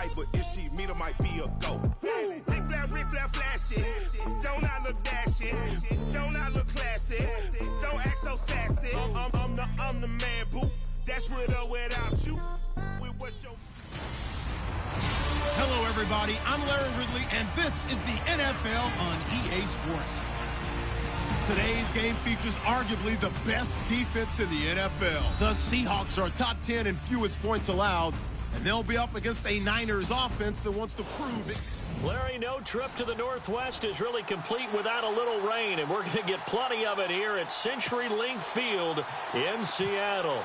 type, but if she meet her, might be a go. Rick Flair, flash it. Don't I look dashing? Don't I look classy? Don't act so sassy. I'm the man, boo. That's with or without you. With what your... Hello, everybody. I'm Larry Ridley, and this is the NFL on EA Sports. Today's game features arguably the best defense in the NFL. The Seahawks are top 10 in fewest points allowed, and they'll be up against a Niners offense that wants to prove it. Larry, no trip to the Northwest is really complete without a little rain, and we're going to get plenty of it here at CenturyLink Field in Seattle.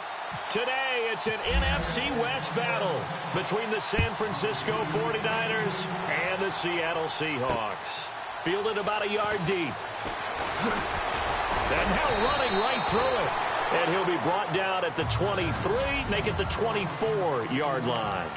Today, it's an NFC West battle between the San Francisco 49ers and the Seattle Seahawks. Fielded about a yard deep. And now running right through it. And he'll be brought down at the 23, make it the 24-yard line.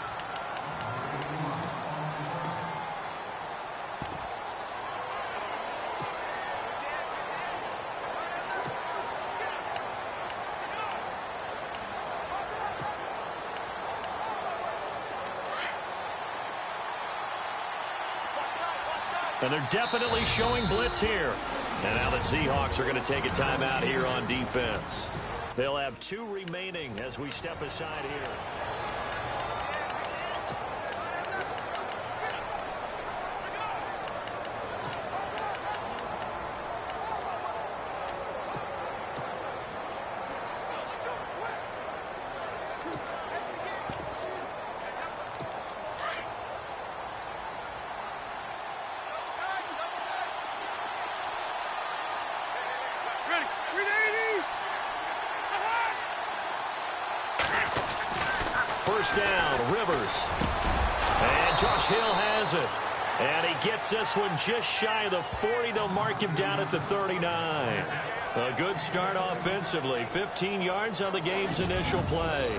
And they're definitely showing blitz here. And now the Seahawks are going to take a timeout here on defense. They'll have 2 remaining as we step aside here. First down, Rivers. And Josh Hill has it. And he gets this one just shy of the 40. They'll mark him down at the 39. A good start offensively. 15 yards on the game's initial play.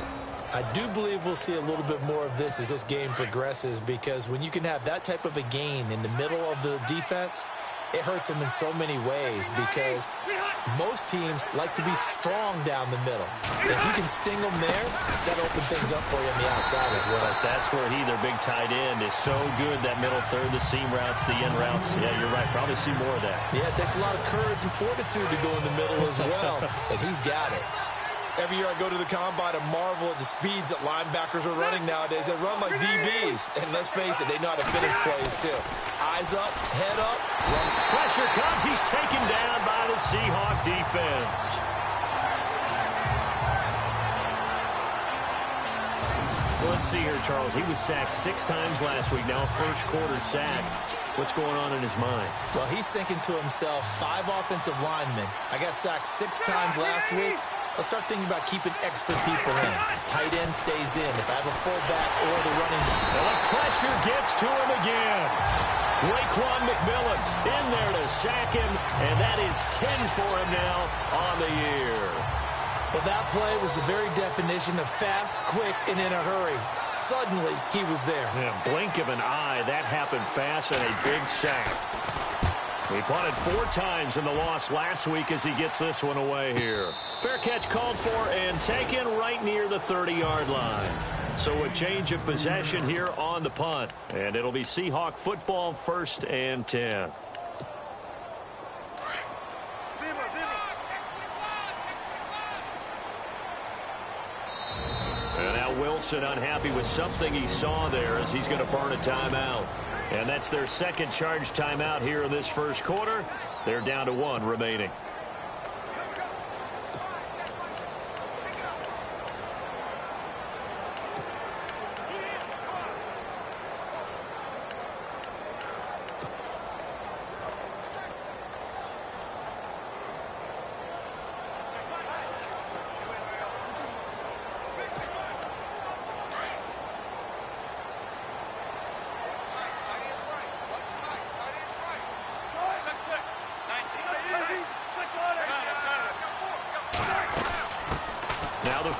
I do believe we'll see a little bit more of this as this game progresses, because when you can have that type of a gain in the middle of the defense, it hurts them in so many ways, because most teams like to be strong down the middle. If you can sting them there, that'll open things up for you on the outside as well. But that's where their big tight end, is so good, that middle third, the seam routes, the end routes. Yeah, you're right. Probably see more of that. Yeah, it takes a lot of courage and fortitude to go in the middle as well, and he's got it. Every year I go to the combine and marvel at the speeds that linebackers are running nowadays. They run like DBs. And let's face it, they know how to finish plays too. Eyes up, head up, run. Pressure comes. He's taken down by the Seahawk defense. Well, let's see here, Charles. He was sacked 6 times last week. Now a first quarter sack. What's going on in his mind? Well, he's thinking to himself, 5 offensive linemen. I got sacked 6 times last week. Let's start thinking about keeping extra people in. Tight end stays in. If I have a fullback or the running back. And the pressure gets to him again. Raekwon McMillan in there to sack him, and that is 10 for him now on the year. Well, that play was the very definition of fast, quick, and in a hurry. Suddenly, he was there. Yeah, blink of an eye. That happened fast, and a big sack. He punted 4 times in the loss last week as he gets this one away here. Fair catch called for and taken right near the 30-yard line. So a change of possession here on the punt. And it'll be Seahawk football, 1st and 10. And now Wilson unhappy with something he saw there as he's going to burn a timeout. And that's their second charge timeout here in this first quarter. They're down to 1 remaining.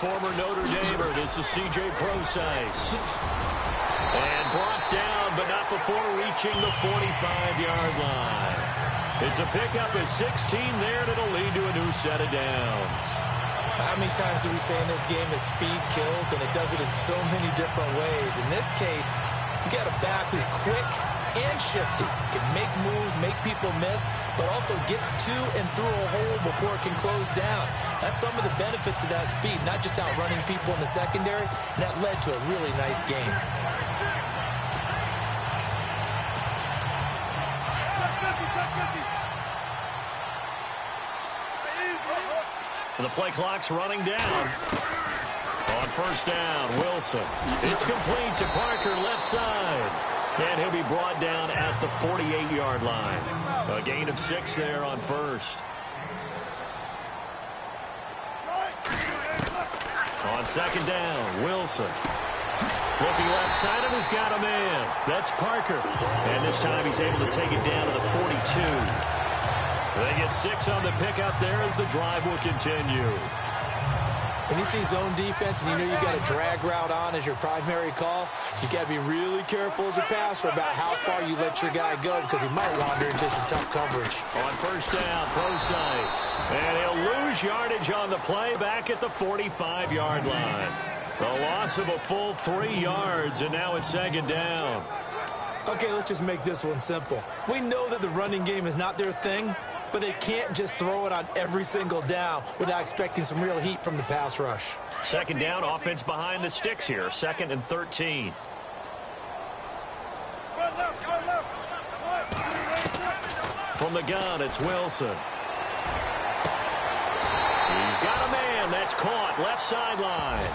Former Notre Damer, this is C.J. Prosise. And brought down, but not before reaching the 45-yard line. It's a pickup of 16 there, and it'll lead to a new set of downs. How many times do we say in this game that speed kills, and it does it in so many different ways? In this case, You got a back who's quick and shifty, can make moves, make people miss, but also gets to and through a hole before it can close down. That's some of the benefits of that speed, not just outrunning people in the secondary, and that led to a really nice game. The play clock's running down. On first down, Wilson. It's complete to Parker, left side. And he'll be brought down at the 48-yard line. A gain of 6 there on first. On second down, Wilson. Looking left side, and he's got a man. That's Parker. And this time he's able to take it down to the 42. They get 6 on the pickup there as the drive will continue. When you see zone defense and you know you got a drag route on as your primary call, you got to be really careful as a passer about how far you let your guy go because he might wander into some tough coverage. On first down, Procise. And he'll lose yardage on the play back at the 45-yard line. The loss of a full 3 yards, and now it's second down. Okay, let's just make this one simple. We know that the running game is not their thing, but they can't just throw it on every single down without expecting some real heat from the pass rush. Second down, offense behind the sticks here. 2nd and 13. From the gun, it's Wilson. He's got a man. That's caught. Left sideline.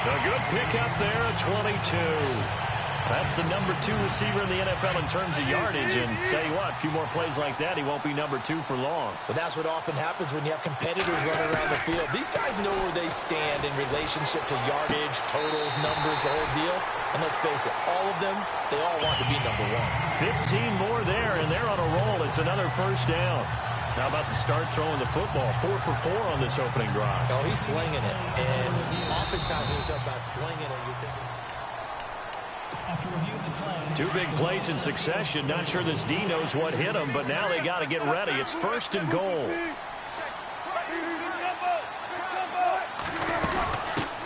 A good pickup there at 22. That's the number 2 receiver in the NFL in terms of yardage. And tell you what, a few more plays like that, he won't be number 2 for long. But that's what often happens when you have competitors running around the field. These guys know where they stand in relationship to yardage, totals, numbers, the whole deal. And let's face it, all of them, they all want to be number 1. 15 more there, and they're on a roll. It's another first down. How about the start throwing the football? 4 for 4 on this opening drive. Oh, he's slinging it. And oftentimes when we talk about slinging it, you're thinking... 2 big plays in succession. Not sure this D knows what hit him, but now they got to get ready. It's 1st and goal.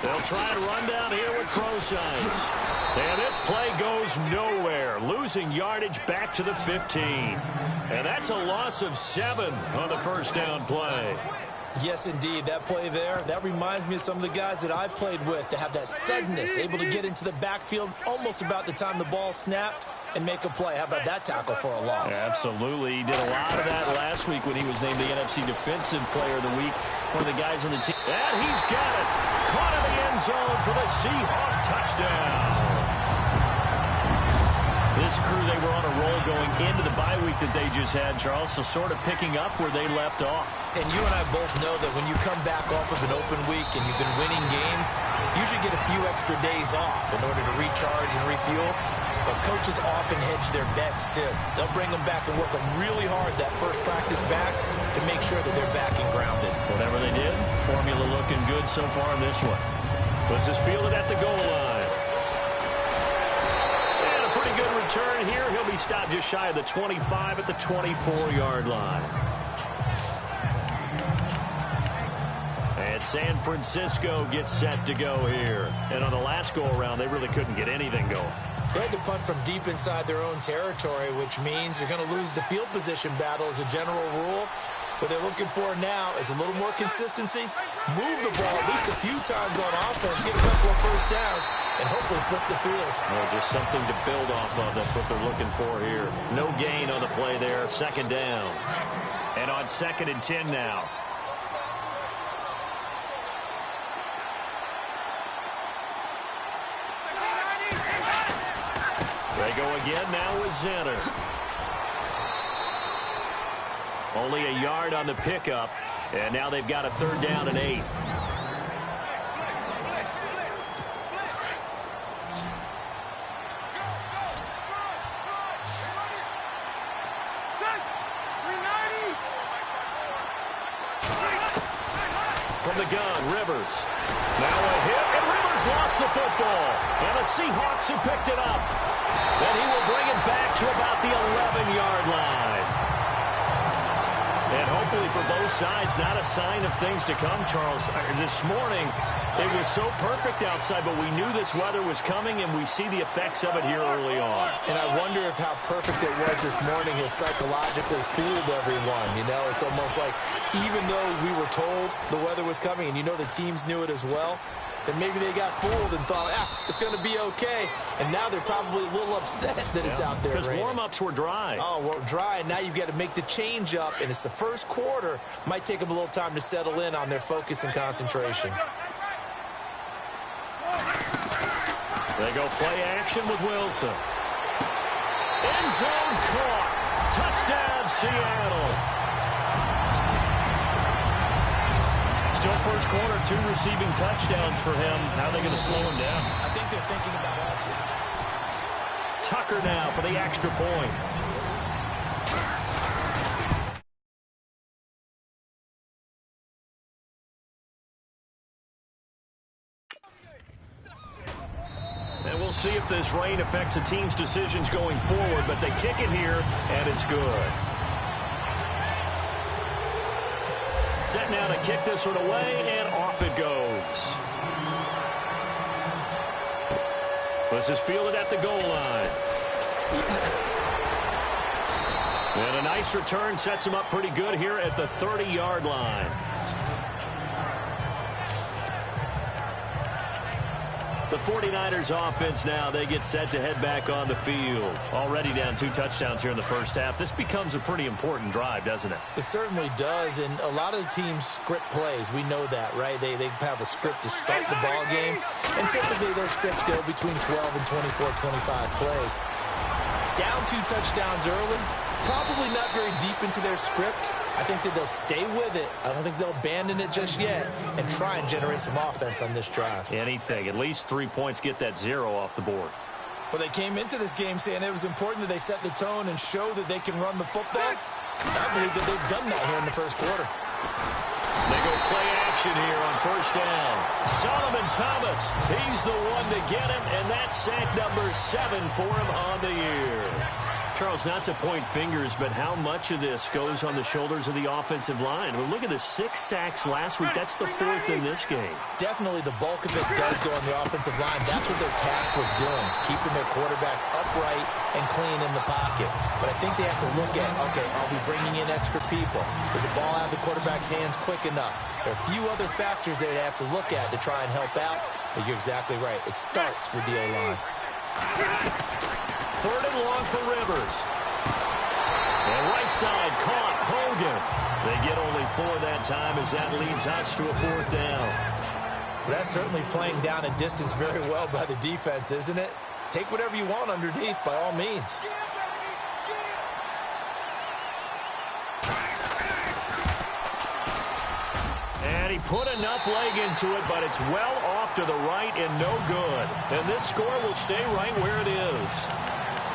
They'll try to run down here with Procise. And this play goes nowhere. Losing yardage back to the 15. And that's a loss of 7 on the first down play. Yes, indeed. That play there, that reminds me of some of the guys that I played with that have that suddenness, able to get into the backfield almost about the time the ball snapped and make a play. How about that tackle for a loss? Absolutely. He did a lot of that last week when he was named the NFC Defensive Player of the Week. One of the guys on the team. And he's got it. Caught in the end zone for the Seahawk touchdown. This crew, they were on a roll going into the bye week that they just had, Charles, so sort of picking up where they left off. And you and I both know that when you come back off of an open week and you've been winning games, you should get a few extra days off in order to recharge and refuel. But coaches often hedge their bets, too. They'll bring them back and work them really hard that first practice back to make sure that they're back and grounded. Whatever they did, formula looking good so far in this one. This is fielded at the goal line. Good return here. He'll be stopped just shy of the 25 at the 24-yard line. And San Francisco gets set to go here. And on the last go-around, they really couldn't get anything going. They had to punt from deep inside their own territory, which means you're going to lose the field position battle as a general rule. What they're looking for now is a little more consistency, move the ball at least a few times on offense, get a couple of first downs, and hopefully flip the field. Well, just something to build off of. That's what they're looking for here. No gain on the play there. Second down. And on 2nd and 10 now. They go again now with Zenner. Only a yard on the pickup, and now they've got a 3rd down and 8. From the gun, Rivers. Now a hit, and Rivers lost the football. And the Seahawks have picked it up. And he will bring it back to about the 11-yard line. And hopefully for both both sides, not a sign of things to come, Charles. This morning, it was so perfect outside, but we knew this weather was coming, and we see the effects of it here early on. And I wonder if how perfect it was this morning has psychologically fooled everyone. You know, it's almost like even though we were told the weather was coming, and you know the teams knew it as well, then maybe they got fooled and thought, it's going to be okay. And now they're probably a little upset that it's out there because raining. Warm-ups were dry. Oh, well, dry. And now you've got to make the change up, and it's the first quarter. Might take them a little time to settle in on their focus and concentration. They go play action with Wilson. End zone caught. Touchdown, Seattle. Still first quarter, 2 receiving touchdowns for him. How are they going to slow him down? I think they're thinking about all two. Tucker now for the extra point. And we'll see if this rain affects the team's decisions going forward, but they kick it here, and it's good. Set now to kick this one away, and off it goes. This is fielded at the goal line. And a nice return sets him up pretty good here at the 30-yard line. The 49ers offense now, they get set to head back on the field. Already down 2 touchdowns here in the first half. This becomes a pretty important drive, doesn't it? It certainly does, and a lot of the teams script plays. We know that, right? They have a script to start the ball game, and typically those scripts go between 12 and 24, 25 plays. Down 2 touchdowns early, probably not very deep into their script. I think that they'll stay with it. I don't think they'll abandon it just yet and try and generate some offense on this drive. Anything. At least 3 points, get that 0 off the board. Well, they came into this game saying it was important that they set the tone and show that they can run the football. I believe that they've done that here in the first quarter. They go play action here on first down. Solomon Thomas, he's the one to get him, and that's sack number 7 for him on the year. Charles, not to point fingers, but how much of this goes on the shoulders of the offensive line? Well, look at the 6 sacks last week. That's the 4th in this game. Definitely the bulk of it does go on the offensive line. That's what they're tasked with doing, keeping their quarterback upright and clean in the pocket. But I think they have to look at, okay, are we bringing in extra people? Is the ball out of the quarterback's hands quick enough? There are a few other factors they have to look at to try and help out. But you're exactly right. It starts with the O-line. 3rd and long for Rivers. And right side caught Hogan. They get only 4 that time as that leads us to a 4th down. Well, that's certainly playing down a distance very well by the defense, isn't it? Take whatever you want underneath by all means. And he put enough leg into it, but it's well off to the right and no good. And this score will stay right where it is.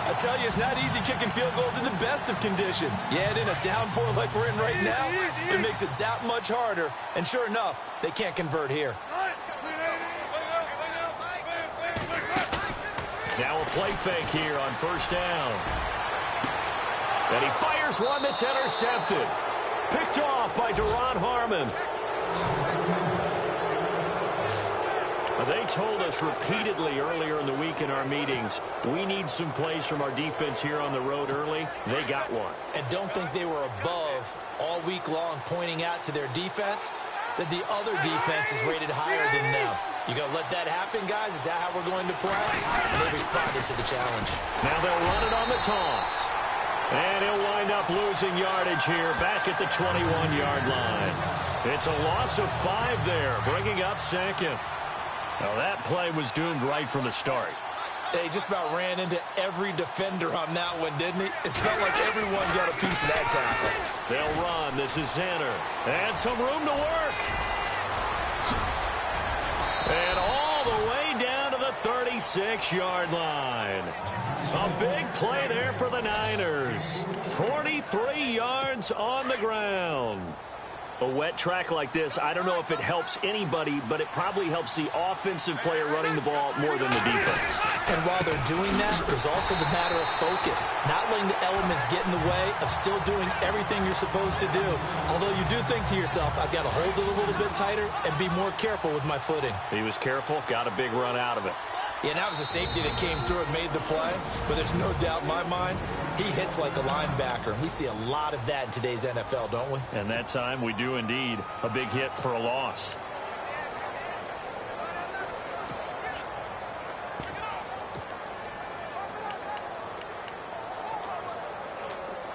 I tell you, it's not easy kicking field goals in the best of conditions. Yet in a downpour like we're in right now, it makes it that much harder. And sure enough, they can't convert here. Now a play fake here on first down. And he fires one that's intercepted. Picked off by Deron Harmon. They told us repeatedly earlier in the week in our meetings, we need some plays from our defense here on the road early. They got one. And don't think they were above all week long pointing out to their defense that the other defense is rated higher than them. You going to let that happen, guys? Is that how we're going to play? And they responded to the challenge. Now they'll run it on the toss. And he'll wind up losing yardage here back at the 21-yard line. It's a loss of 5 there, bringing up 2nd. Now that play was doomed right from the start. They just about ran into every defender on that one, didn't he? It felt like everyone got a piece of that tackle. They'll run. This is Zanner. And some room to work. And all the way down to the 36-yard line. A big play there for the Niners. 43 yards on the ground. A wet track like this, I don't know if it helps anybody, but it probably helps the offensive player running the ball more than the defense. And while they're doing that, there's also the matter of focus. Not letting the elements get in the way of still doing everything you're supposed to do. Although you do think to yourself, I've got to hold it a little bit tighter and be more careful with my footing. He was careful, got a big run out of it. Yeah, and that was a safety that came through and made the play. But there's no doubt in my mind, he hits like a linebacker. We see a lot of that in today's NFL, don't we? And that time we do indeed. A big hit for a loss.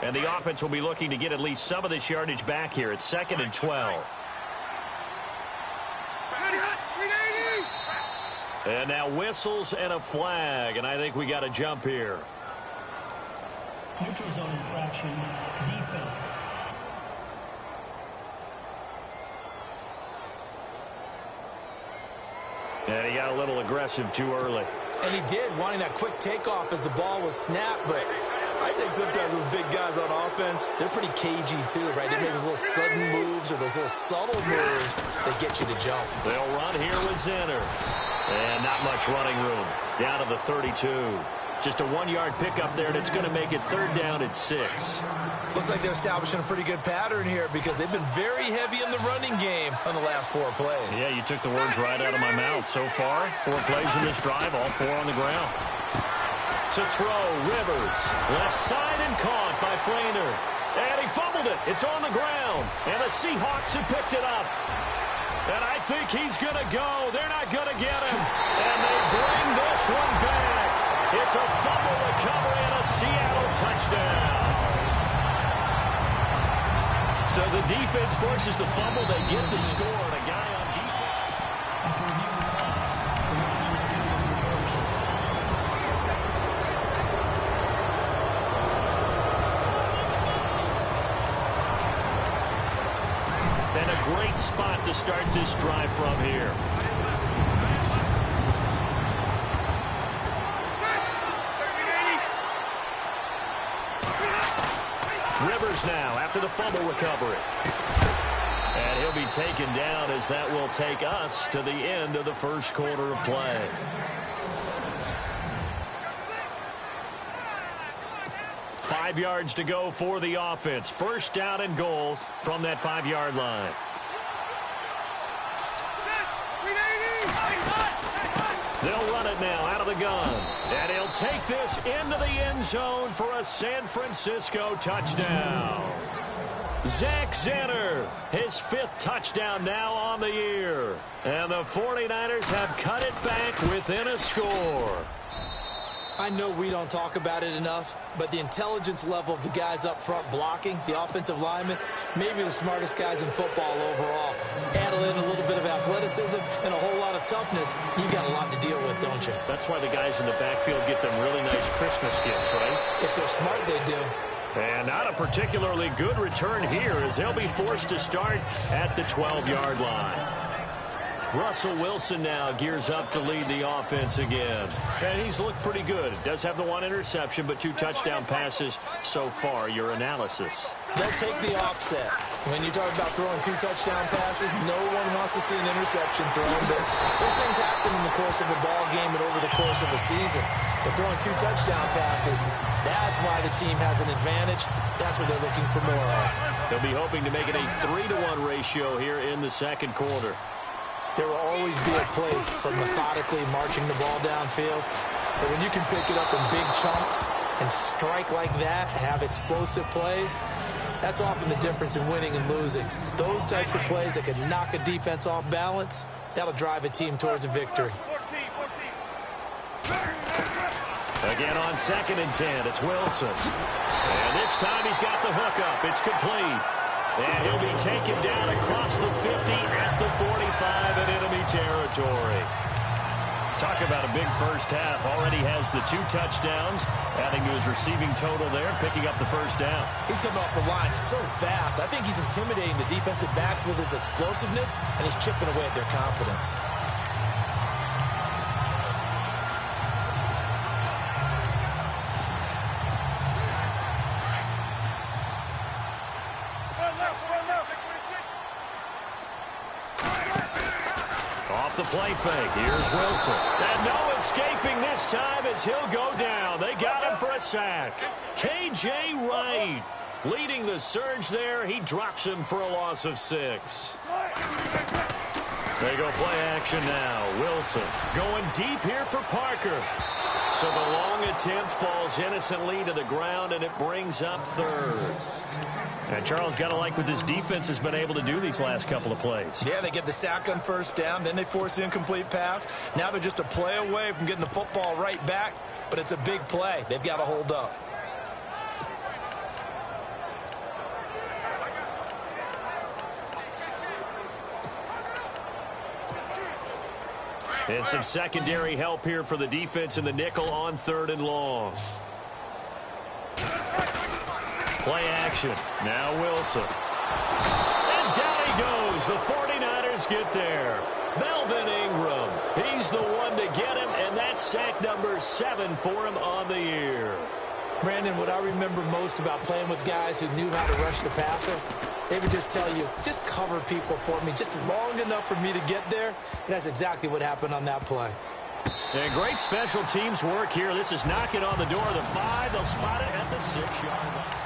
And the offense will be looking to get at least some of this yardage back here. It's 2nd and 12. And now whistles and a flag, and I think we got a jump here. Neutral zone infraction, defense. And he got a little aggressive too early. And he did, wanting that quick takeoff as the ball was snapped, but I think sometimes those big guys on offense, they're pretty cagey too, right? They make those little sudden moves or those little subtle moves that get you to jump. They'll run here with Zinner. And not much running room. Down to the 32. Just a 1-yard pickup there, and it's going to make it 3rd down at 6. Looks like they're establishing a pretty good pattern here because they've been very heavy in the running game on the last 4 plays. Yeah, you took the words right out of my mouth. So far, 4 plays in this drive, all 4 on the ground. To throw, Rivers. Left side and caught by Flainer. And he fumbled it. It's on the ground. And the Seahawks have picked it up. And I think he's going to go. They're not going to get him. And they bring this one back. It's a fumble recovery and a Seattle touchdown. So the defense forces the fumble. They get the score. And a guy on defense. After reviewing the play, the return field was reversed. And a great spot to start this drive from here. Rivers now after the fumble recovery. And he'll be taken down as that will take us to the end of the first quarter of play. Five yards to go for the offense. 1st down and goal from that 5-yard line. They'll run it now out of the gun. And he'll take this into the end zone for a San Francisco touchdown. Zach Zinner, his 5th touchdown now on the year. And the 49ers have cut it back within a score. I know we don't talk about it enough, but the intelligence level of the guys up front blocking, the offensive linemen, maybe the smartest guys in football overall. Add in a little bit of athleticism and a whole lot of toughness, you've got a lot to deal with, don't you? That's why the guys in the backfield get them really nice Christmas gifts, right? If they're smart, they do. And not a particularly good return here as they'll be forced to start at the 12-yard line. Russell Wilson now gears up to lead the offense again. And he's looked pretty good. Does have the 1 interception, but 2 touchdown passes so far. Your analysis. They'll take the offset. When you talk about throwing 2 touchdown passes, no one wants to see an interception thrown. But those things happen in the course of a ball game and over the course of the season. But throwing 2 touchdown passes, that's why the team has an advantage. That's what they're looking for more of. They'll be hoping to make it a 3-to-1 ratio here in the second quarter. There will always be a place for methodically marching the ball downfield. But when you can pick it up in big chunks and strike like that, have explosive plays, that's often the difference in winning and losing. Those types of plays that can knock a defense off balance, that'll drive a team towards a victory. Again on 2nd and 10, it's Wilson. And this time he's got the hookup. It's complete. And he'll be taken down across the 50 at the 45 in enemy territory. Talk about a big first half. Already has the 2 touchdowns, adding to his receiving total there, picking up the 1st down. He's coming off the line so fast. I think he's intimidating the defensive backs with his explosiveness, and he's chipping away at their confidence. play fake. Here's Wilson. And no escaping this time as he'll go down. They got him for a sack. K.J. Wright leading the surge there. He drops him for a loss of 6. They go play action now. Wilson going deep here for Parker. So the long attempt falls innocently to the ground, and it brings up 3rd. And Charles, got to like what this defense has been able to do these last couple of plays. Yeah, they get the sack on 1st down, then they force the incomplete pass. Now they're just a play away from getting the football right back, but it's a big play. They've got to hold up. And some secondary help here for the defense in the nickel on 3rd and long. Play action. Now Wilson. And down he goes. The 49ers get there. Melvin Ingram. He's the one to get him, and that's sack number 7 for him on the year. Brandon, what I remember most about playing with guys who knew how to rush the passer, they would just tell you, just cover people for me, just long enough for me to get there. And that's exactly what happened on that play. And great special teams work here. This is knocking on the door of the 5. They'll spot it at the 6-yard line.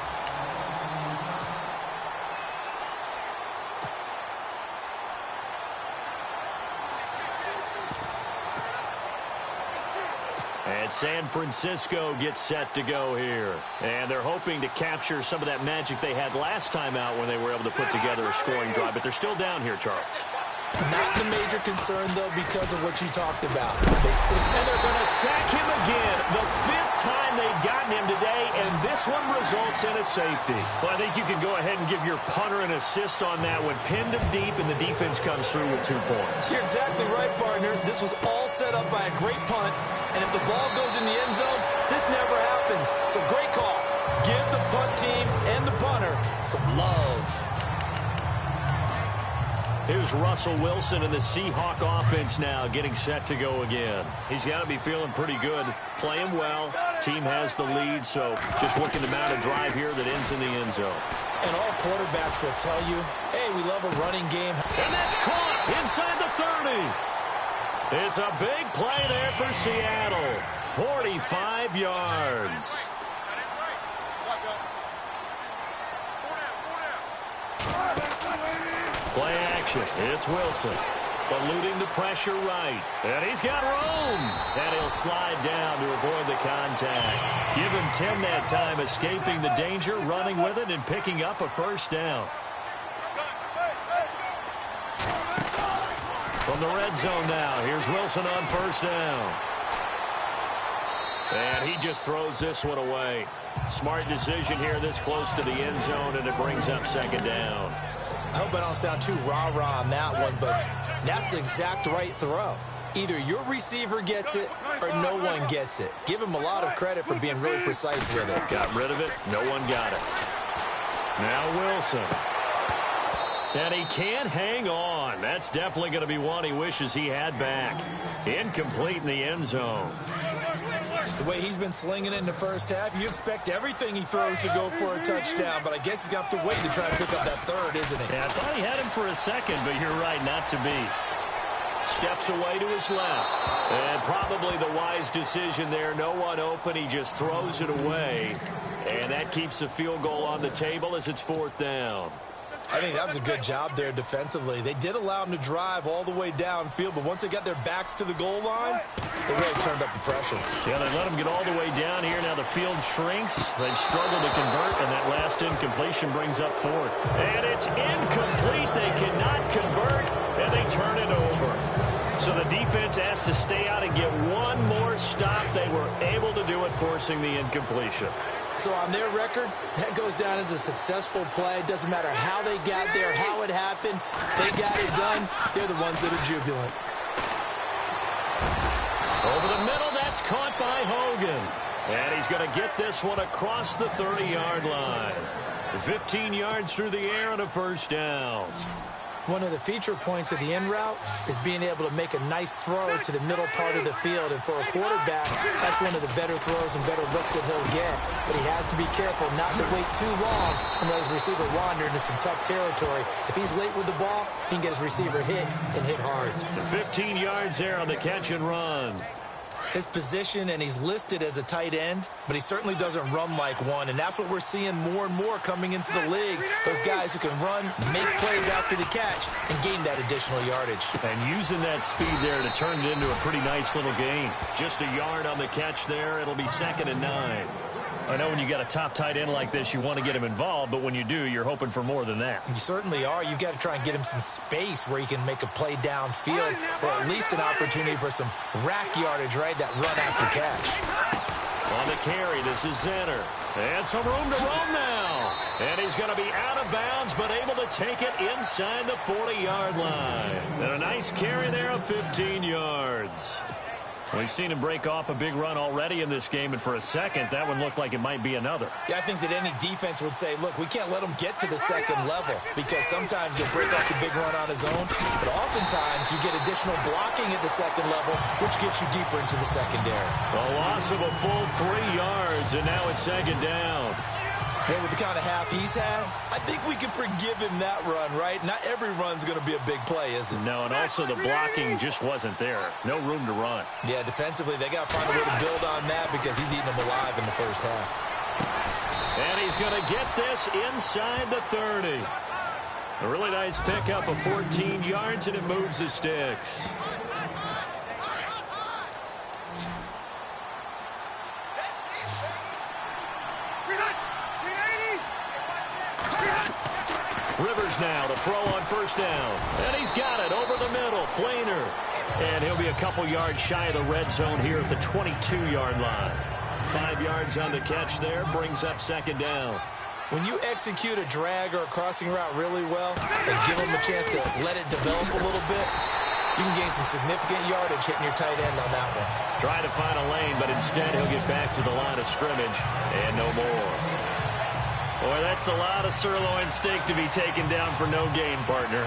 And San Francisco gets set to go here. And they're hoping to capture some of that magic they had last time out when they were able to put together a scoring drive. But they're still down here, Charles. Not the major concern, though, because of what you talked about. And they're going to sack him again. The 5th time they've gotten him today, and this one results in a safety. Well, I think you can go ahead and give your punter an assist on that one. Pinned him deep, and the defense comes through with 2 points. You're exactly right, partner. This was all set up by a great punt, and if the ball goes in the end zone, this never happens. So great call. Give the punt team and the punter some love. Here's Russell Wilson and the Seahawk offense now getting set to go again. He's got to be feeling pretty good, playing well. Team has the lead, so just looking to mount a drive here that ends in the end zone. And all quarterbacks will tell you, hey, we love a running game. And that's caught inside the 30. It's a big play there for Seattle. 45 yards. Play action. It's Wilson. Eluding the pressure right. And he's got room. And he'll slide down to avoid the contact. Give him 10 that time, escaping the danger, running with it, and picking up a 1st down. From the red zone now, here's Wilson on 1st down. And he just throws this one away. Smart decision here this close to the end zone, and it brings up 2nd down. I hope I don't sound too rah-rah on that one, but that's the exact right throw. Either your receiver gets it or no one gets it. Give him a lot of credit for being really precise with it. Got rid of it. No one got it. Now Wilson. And he can't hang on. That's definitely going to be one he wishes he had back. Incomplete in the end zone. The way he's been slinging it in the 1st half, you expect everything he throws to go for a touchdown, but I guess he's got to wait to try to pick up that 3rd, isn't he? Yeah, I thought he had him for a second, but you're right, not to be. Steps away to his left. And probably the wise decision there. No one open. He just throws it away. And that keeps the field goal on the table as it's 4th down. I think that was a good job there defensively. They did allow him to drive all the way downfield, but once they got their backs to the goal line, they really turned up the pressure. Yeah, they let him get all the way down here. Now the field shrinks. They've struggled to convert, and that last incompletion brings up 4th. And it's incomplete. They cannot convert, and they turn it over. So the defense has to stay out and get one more stop. They were able to do it, forcing the incompletion. So on their record, that goes down as a successful play. Doesn't matter how they got there, how it happened. They got it done. They're the ones that are jubilant. Over the middle, that's caught by Hogan. And he's going to get this one across the 30-yard line. 15 yards through the air and a 1st down. One of the feature points of the in route is being able to make a nice throw to the middle part of the field. And for a quarterback, that's one of the better throws and better looks that he'll get. But he has to be careful not to wait too long and let his receiver wander into some tough territory. If he's late with the ball, he can get his receiver hit and hit hard. 15 yards there on the catch and run. His position, and he's listed as a tight end, but he certainly doesn't run like one, and that's what we're seeing more and more coming into the league. Those guys who can run, make plays after the catch, and gain that additional yardage. And using that speed there to turn it into a pretty nice little gain. Just a yard on the catch there. It'll be 2nd and 9. I know when you got a top tight end like this, you want to get him involved, but when you do, you're hoping for more than that. You certainly are. You've got to try and get him some space where he can make a play downfield, or at least an opportunity for some rack yardage, right? That run after catch. On the carry, this is Zenner. And some room to roam now. And he's going to be out of bounds, but able to take it inside the 40-yard line. And a nice carry there of 15 yards. We've seen him break off a big run already in this game, and for a second, that one looked like it might be another. Yeah, I think that any defense would say, look, we can't let him get to the second level, because sometimes he'll break off a big run on his own, but oftentimes you get additional blocking at the second level, which gets you deeper into the secondary. A loss of a full 3 yards, and now it's 2nd down. And with the kind of half he's had, I think we can forgive him that run, right? Not every run's going to be a big play, is it? No, and also the blocking just wasn't there. No room to run. Yeah, defensively, they got to find a way to build on that because he's eating them alive in the first half. And he's going to get this inside the 30. A really nice pickup of 14 yards, and it moves the sticks. Rivers now to throw on 1st down. And he's got it over the middle. Flainer. And he'll be a couple yards shy of the red zone here at the 22-yard line. 5 yards on the catch there. Brings up 2nd down. When you execute a drag or a crossing route really well and give him a chance to let it develop a little bit, you can gain some significant yardage hitting your tight end on that one. Try to find a lane, but instead he'll get back to the line of scrimmage and no more. Boy, that's a lot of sirloin steak to be taken down for no gain, partner.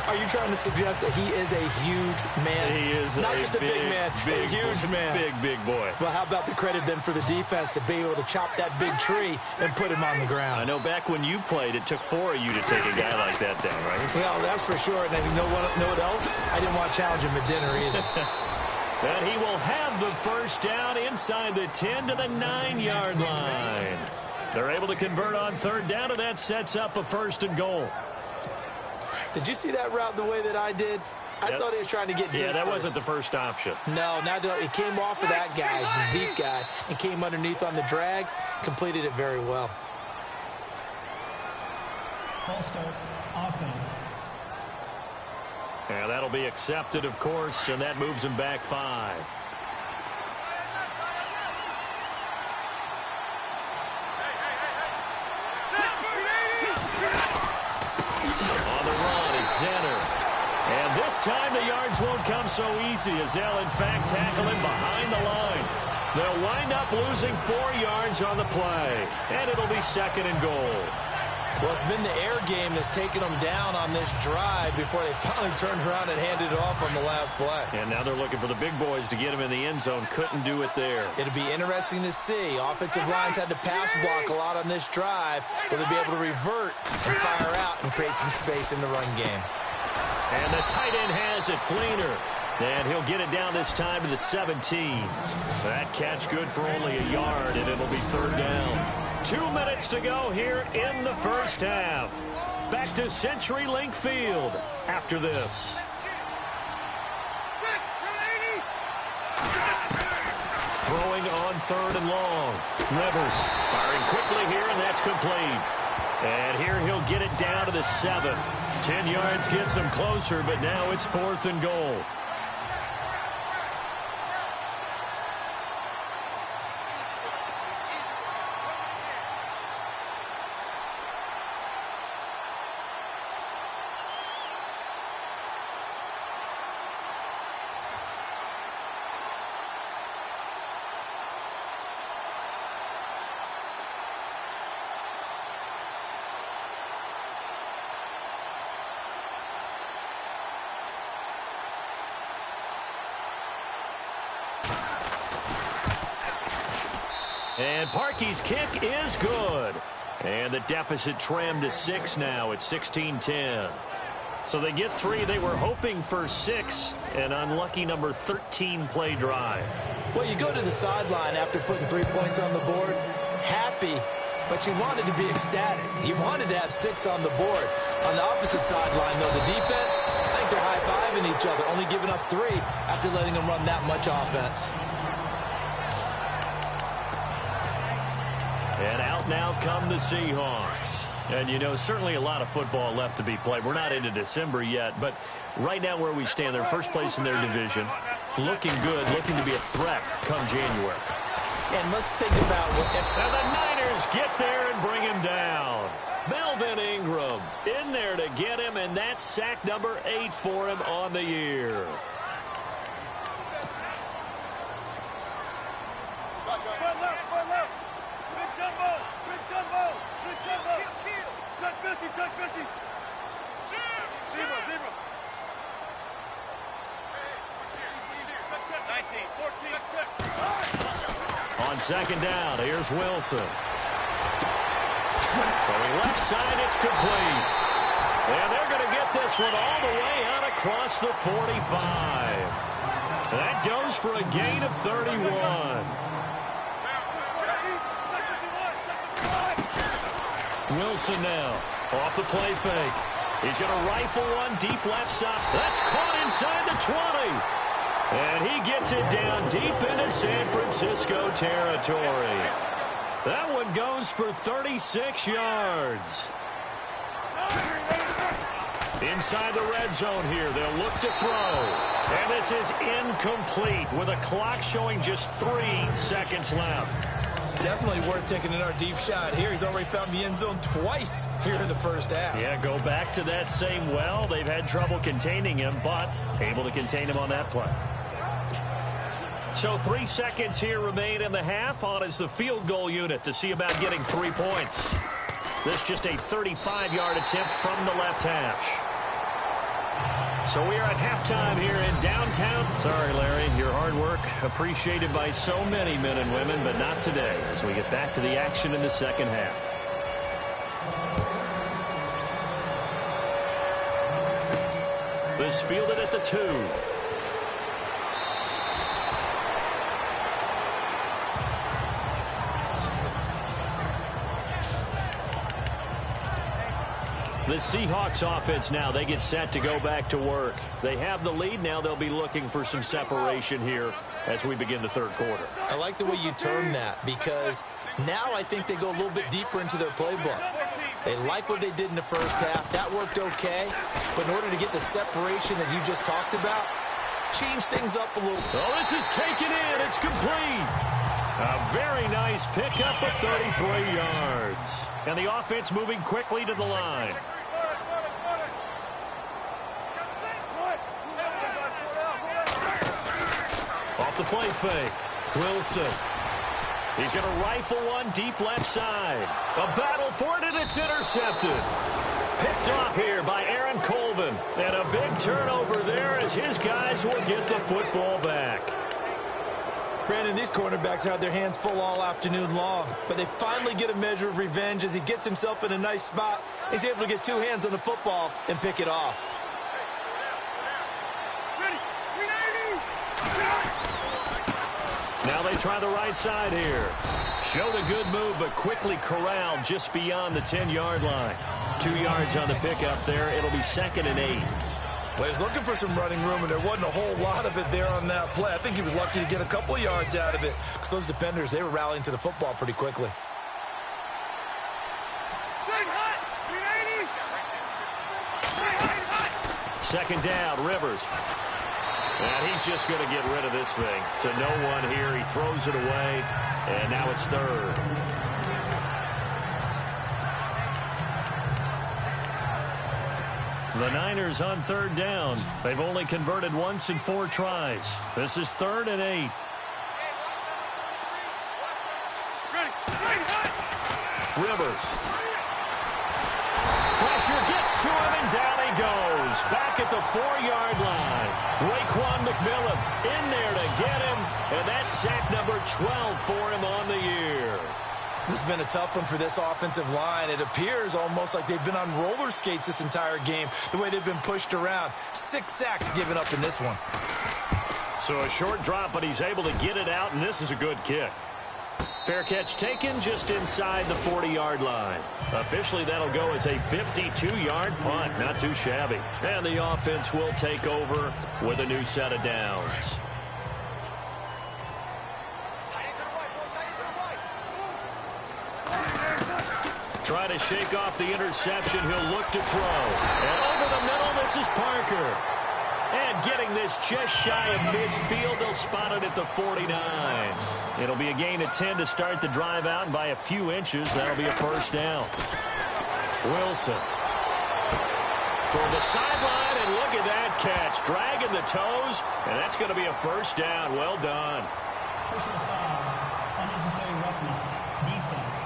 Are you trying to suggest that he is a huge man? He is not just a big man, a huge man. Big boy. Well, how about the credit then for the defense to be able to chop that big tree and put him on the ground? I know back when you played, it took 4 of you to take a guy like that down, right? Well, that's for sure. And you know what else? I didn't want to challenge him at dinner either. And he will have the 1st down inside the 10 to the 9-yard line. They're able to convert on 3rd down, and that sets up a 1st and goal. Did you see that route the way that I did? I thought he was trying to get deep. Yeah, that first. wasn't the first option. No, it came off of that guy, the deep guy, and came underneath on the drag, completed it very well. False start, offense. Yeah, that'll be accepted, of course, and that moves him back 5. Zenner. And this time the yards won't come so easy as they'll in fact tackle him behind the line. They'll wind up losing 4 yards on the play. And it'll be 2nd and goal. Well, it's been the air game that's taken them down on this drive before they finally turned around and handed it off on the last play. And now they're looking for the big boys to get him in the end zone. Couldn't do it there. It'll be interesting to see. Offensive lines had to pass block a lot on this drive. Will they be able to revert and fire out and create some space in the run game? And the tight end has it, Flainer. And he'll get it down this time to the 17. That catch good for only a yard, and it'll be 3rd down. 2 minutes to go here in the first half. Back to CenturyLink Field after this. Throwing on 3rd and long. Rivers firing quickly here, and that's complete. And here he'll get it down to the 7. 10 yards gets him closer, but now it's 4th and goal. And Parkey's kick is good. And the deficit trimmed to 6 now at 16-10. So they get 3. They were hoping for 6. An unlucky number 13 play drive. Well, you go to the sideline after putting 3 points on the board, happy, but you wanted to be ecstatic. You wanted to have 6 on the board. On the opposite sideline, though, the defense, I think they're high-fiving each other, only giving up 3 after letting them run that much offense. And out now come the Seahawks. And, you know, certainly a lot of football left to be played. We're not into December yet, but right now where we stand, they're first place in their division. Looking good, looking to be a threat come January. And let's think about what... And the Niners get there and bring him down. Melvin Ingram in there to get him, and that's sack number 8 for him on the year. On second down, here's Wilson. Throwing left side, it's complete. And they're going to get this one all the way out across the 45. That goes for a gain of 31. Wilson now off the play fake. He's going to rifle one deep left side. That's caught inside the 20. And he gets it down deep into San Francisco territory. That one goes for 36 yards. Inside the red zone here, they'll look to throw. And this is incomplete with a clock showing just 3 seconds left. Definitely worth taking in our deep shot here. He's already found the end zone twice here in the first half. Yeah, go back to that same well. They've had trouble containing him, but able to contain him on that play. So 3 seconds here remain in the half. On is the field goal unit to see about getting 3 points. This just a 35-yard attempt from the left hash. So we are at halftime here in downtown. Sorry, Larry, your hard work appreciated by so many men and women, but not today as we get back to the action in the second half. This fielded at the 2. The Seahawks offense now, they get set to go back to work. They have the lead. Now they'll be looking for some separation here as we begin the third quarter. I like the way you term that because now I think they go a little bit deeper into their playbook. They like what they did in the first half. That worked okay. But in order to get the separation that you just talked about, change things up a little. Oh, this is taken in. It's complete. A very nice pickup of 33 yards. And the offense moving quickly to the line. Off the play fake. Wilson. He's going to rifle one deep left side. A battle for it, and it's intercepted. Picked off here by Aaron Colvin. And a big turnover there as his guys will get the football back. Brandon, these cornerbacks had their hands full all afternoon long, but they finally get a measure of revenge as he gets himself in a nice spot. He's able to get 2 hands on the football and pick it off. Now they try the right side here. Showed a good move, but quickly corralled just beyond the 10-yard line. 2 yards on the pickup there. It'll be 2nd and 8. Well, he was looking for some running room, and there wasn't a whole lot of it there on that play. I think he was lucky to get a couple of yards out of it because those defenders, they were rallying to the football pretty quickly. Second down, Rivers. And he's just going to get rid of this thing to no one here. He throws it away, and now it's 3rd. The Niners on 3rd down. They've only converted once in 4 tries. This is 3rd and 8. Rivers. Pressure gets to him, and down he goes. Back at the 4-yard line. Raekwon McMillan in there to get him, and that's sack number 12 for him on the year. This has been a tough one for this offensive line. It appears almost like they've been on roller skates this entire game, the way they've been pushed around. 6 sacks given up in this one. So a short drop, but he's able to get it out, and this is a good kick. Fair catch taken just inside the 40-yard line. Officially, that'll go as a 52-yard punt. Not too shabby. And the offense will take over with a new set of downs. Try to shake off the interception. He'll look to throw. And over the middle, this is Parker. And getting this just shy of midfield, they'll spot it at the 49. It'll be a gain of 10 to start the drive out, and by a few inches, that'll be a first down. Wilson. Toward the sideline, and look at that catch. Dragging the toes, and that's going to be a first down. Well done. Personal foul, unnecessary roughness, defense.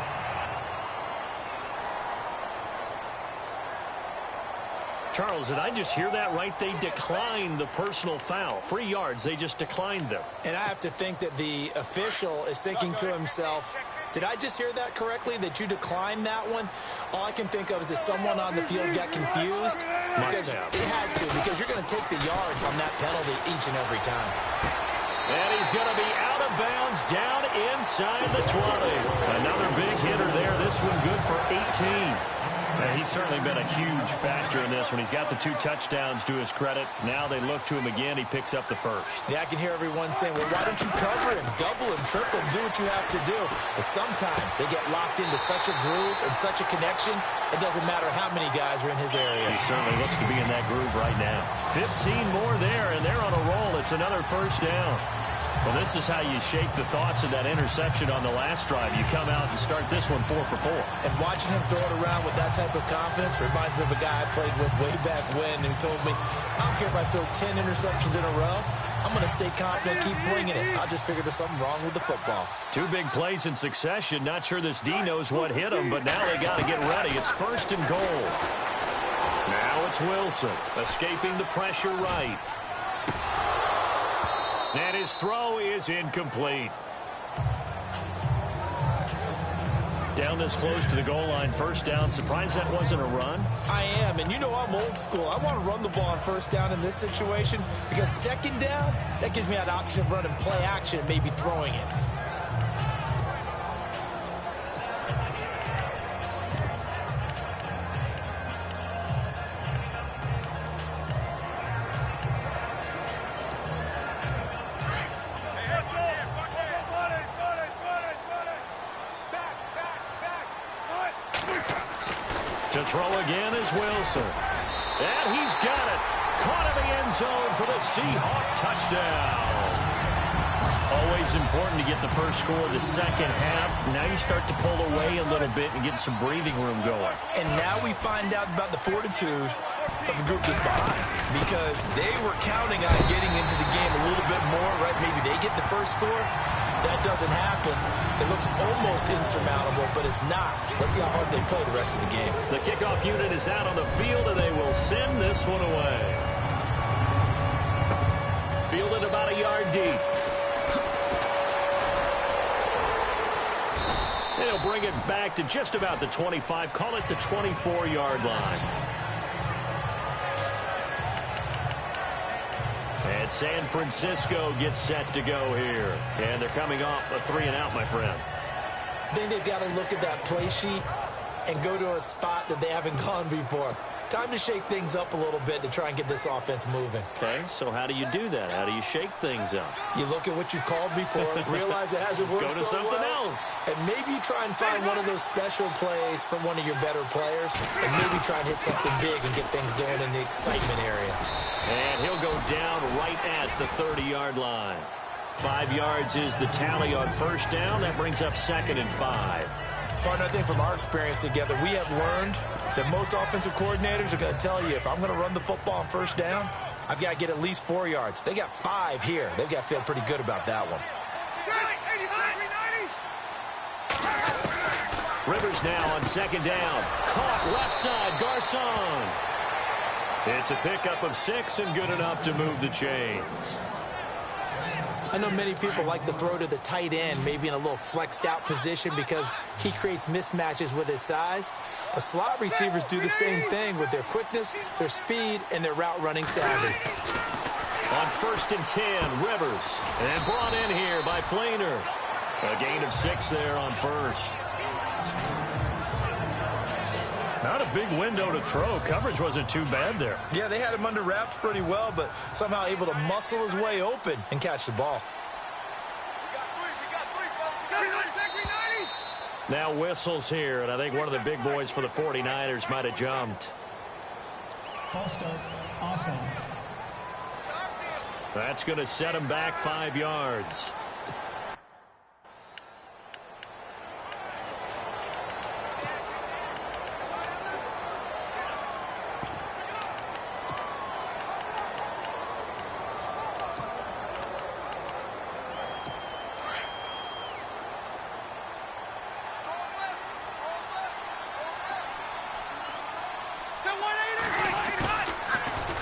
Charles, did I just hear that right? They declined the personal foul. 3 yards, they just declined them. And I have to think that the official is thinking to himself, did I just hear that correctly, that you declined that one? All I can think of is that someone on the field got confused. Because they had to, because you're going to take the yards on that penalty each and every time. And he's going to be out of bounds down inside the 20. Another big hitter there. This one good for 18. He's certainly been a huge factor in this one. He's got the 2 touchdowns to his credit. Now they look to him again. He picks up the first. Yeah, I can hear everyone saying, well, why don't you cover him, double him, triple him, do what you have to do. But sometimes they get locked into such a groove and such a connection, it doesn't matter how many guys are in his area. He certainly looks to be in that groove right now. 15 more there, and they're on a roll. It's another first down. Well, this is how you shake the thoughts of that interception on the last drive. You come out and start this one 4 for 4. And watching him throw it around with that type of confidence reminds me of a guy I played with way back when who told me, I don't care if I throw 10 interceptions in a row. I'm going to stay confident, keep flinging it. I just figured there's something wrong with the football. 2 big plays in succession. Not sure this D knows what hit him, but now they got to get ready. It's 1st and goal. Now it's Wilson escaping the pressure right. And his throw is incomplete. Down this close to the goal line, first down. Surprised that wasn't a run? I am, and you know I'm old school. I want to run the ball on first down in this situation because second down, that gives me that option of running play action and maybe throwing it. To throw again is Wilson. And he's got it. Caught in the end zone for the Seahawk touchdown. Always important to get the first score of the second half. Now you start to pull away a little bit and get some breathing room going. And now we find out about the fortitude of the group that's behind. Because they were counting on getting into the game a little bit more, right? Maybe they get the first score. That doesn't happen. It looks almost insurmountable, but it's not. Let's see how hard they play the rest of the game. The kickoff unit is out on the field, and they will send this one away. Fielded about a yard deep. They'll bring it back to just about the 25. Call it the 24-yard line. And San Francisco gets set to go here. And they're coming off a 3-and-out, my friend. I think they've got to look at that play sheet and go to a spot that they haven't gone before. Time to shake things up a little bit to try and get this offense moving. Okay, so how do you do that? How do you shake things up? You look at what you've called before, realize it hasn't worked so well. Go to something else. And maybe you try and find one of those special plays from one of your better players, and maybe try and hit something big and get things going in the excitement area. And he'll go down right at the 30-yard line. 5 yards is the tally on first down. That brings up 2nd and 5. Partner, I think from our experience together, we have learned that most offensive coordinators are going to tell you, if I'm going to run the football on first down, I've got to get at least 4 yards. They got 5 here. They've got to feel pretty good about that one. Rivers now on second down. Caught left side, Garcon. It's a pickup of 6 and good enough to move the chains. I know many people like to throw to the tight end, maybe in a little flexed out position because he creates mismatches with his size. But slot receivers do the same thing with their quickness, their speed, and their route running savvy. On 1st and 10, Rivers. And brought in here by Flainer. A gain of 6 there on 1st. Not a big window to throw. Coverage wasn't too bad there. Yeah, they had him under wraps pretty well, but somehow able to muscle his way open and catch the ball. Now whistles here, and I think one of the big boys for the 49ers might have jumped. False start, offense. That's going to set him back 5 yards.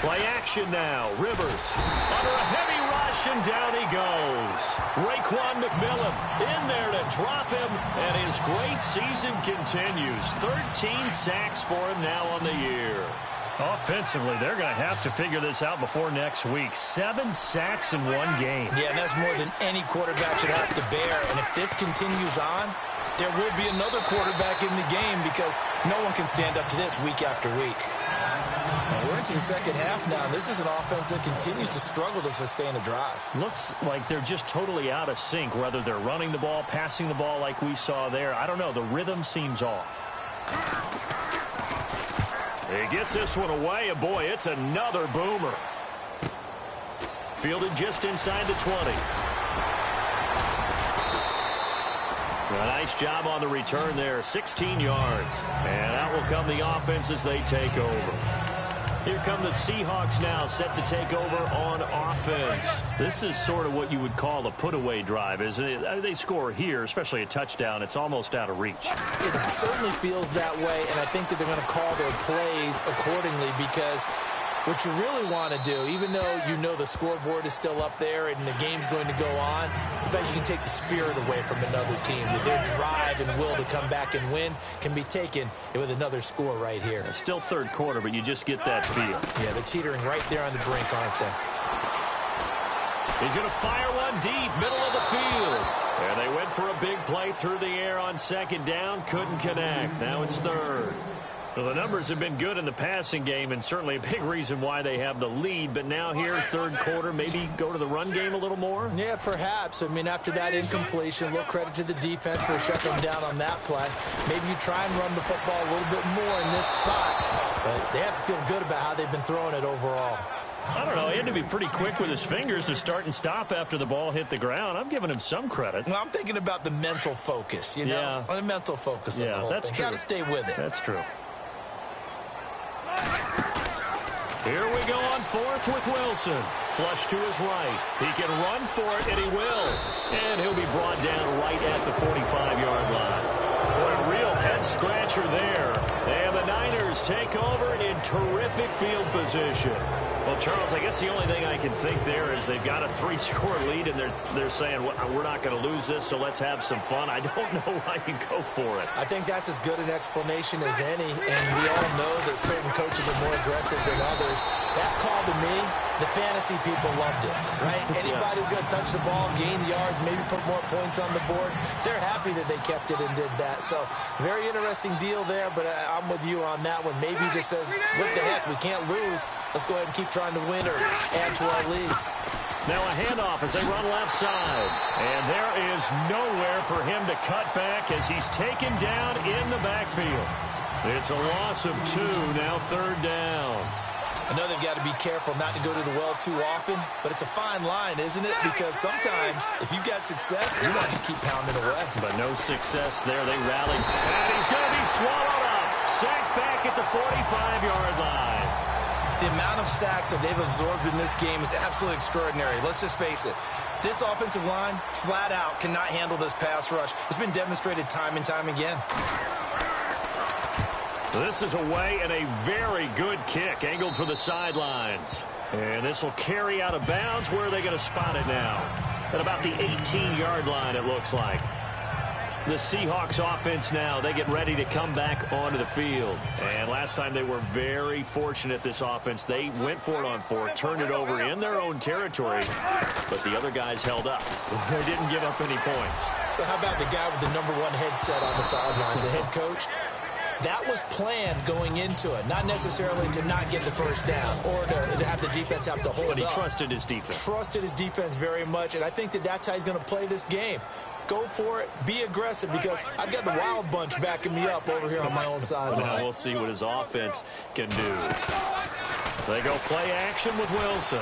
Play action now. Rivers under a heavy rush, and down he goes. Raekwon McMillan in there to drop him, and his great season continues. 13 sacks for him now on the year. Offensively, they're going to have to figure this out before next week. 7 sacks in one game. Yeah, and that's more than any quarterback should have to bear. And if this continues on, there will be another quarterback in the game because no one can stand up to this week after week. And we're into the second half now. This is an offense that continues to struggle to sustain a drive. Looks like they're just totally out of sync, whether they're running the ball, passing the ball like we saw there. I don't know. The rhythm seems off. He gets this one away, and boy, it's another boomer. Fielded just inside the 20. A nice job on the return there, 16 yards. And out will come the offense as they take over. Here come the Seahawks now, set to take over on offense. This is sort of what you would call a put-away drive, isn't it? They score here, especially a touchdown. It's almost out of reach. It certainly feels that way, and I think that they're going to call their plays accordingly because what you really want to do, even though you know the scoreboard is still up there and the game's going to go on, in fact, you can take the spirit away from another team. That their drive and will to come back and win can be taken with another score right here. It's still third quarter, but you just get that feel. Yeah, they're teetering right there on the brink, aren't they? He's going to fire one deep, middle of the field. And they went for a big play through the air on second down. Couldn't connect. Now it's third. Well, the numbers have been good in the passing game, and certainly a big reason why they have the lead. But now here, third quarter, maybe go to the run game a little more? Yeah, perhaps. I mean, after that incompletion, a little credit to the defense for shutting them down on that play. Maybe you try and run the football a little bit more in this spot. But they have to feel good about how they've been throwing it overall. I don't know. He had to be pretty quick with his fingers to start and stop after the ball hit the ground. I'm giving him some credit. Well, I'm thinking about the mental focus, you know? Yeah. The mental focus of the whole that's thing. true. Got to stay with it. That's true. Here we go on fourth with Wilson. Flush to his right. He can run for it, and he will. And he'll be brought down right at the 45-yard line. What a real head-scratcher there. And the Niners take over in terrific field position. Well, Charles, I guess the only thing I can think there is they've got a 3-score lead, and they're saying, well, we're not going to lose this, so let's have some fun. I don't know why you go for it. I think that's as good an explanation as any, and we all know that certain coaches are more aggressive than others. That call to me, the fantasy people loved it, right? Anybody who's going to touch the ball, gain yards, maybe put more points on the board, they're happy that they kept it and did that. So, very interesting deal there, but I'm with you on that one. Maybe he just says, what the heck, we can't lose. Let's go ahead and keep trying to win or add to our lead. Now a handoff as they run left side. And there is nowhere for him to cut back as he's taken down in the backfield. It's a loss of 2, now third down. I know they've got to be careful not to go to the well too often, but it's a fine line, isn't it? Because sometimes, if you've got success, you might just keep pounding away. But no success there. They rally. And he's going to be swallowed up. Sacked back at the 45-yard line. The amount of sacks that they've absorbed in this game is absolutely extraordinary. Let's just face it. This offensive line, flat out, cannot handle this pass rush. It's been demonstrated time and time again. This is away and a very good kick, angled for the sidelines. And this will carry out of bounds. Where are they going to spot it now? At about the 18-yard line, it looks like. The Seahawks offense now, they get ready to come back onto the field. And last time they were very fortunate, this offense. They went for it on fourth, turned it over in their own territory, but the other guys held up. They didn't give up any points. So how about the guy with the #1 headset on the sidelines, the head coach? That was planned going into it, not necessarily to not get the first down or to have the defense have to hold up. But he trusted his defense. Trusted his defense very much, and I think that's how he's going to play this game. Go for it, be aggressive, because I've got the wild bunch backing me up over here on my own sideline. Now we'll see what his offense can do. They go play action with Wilson.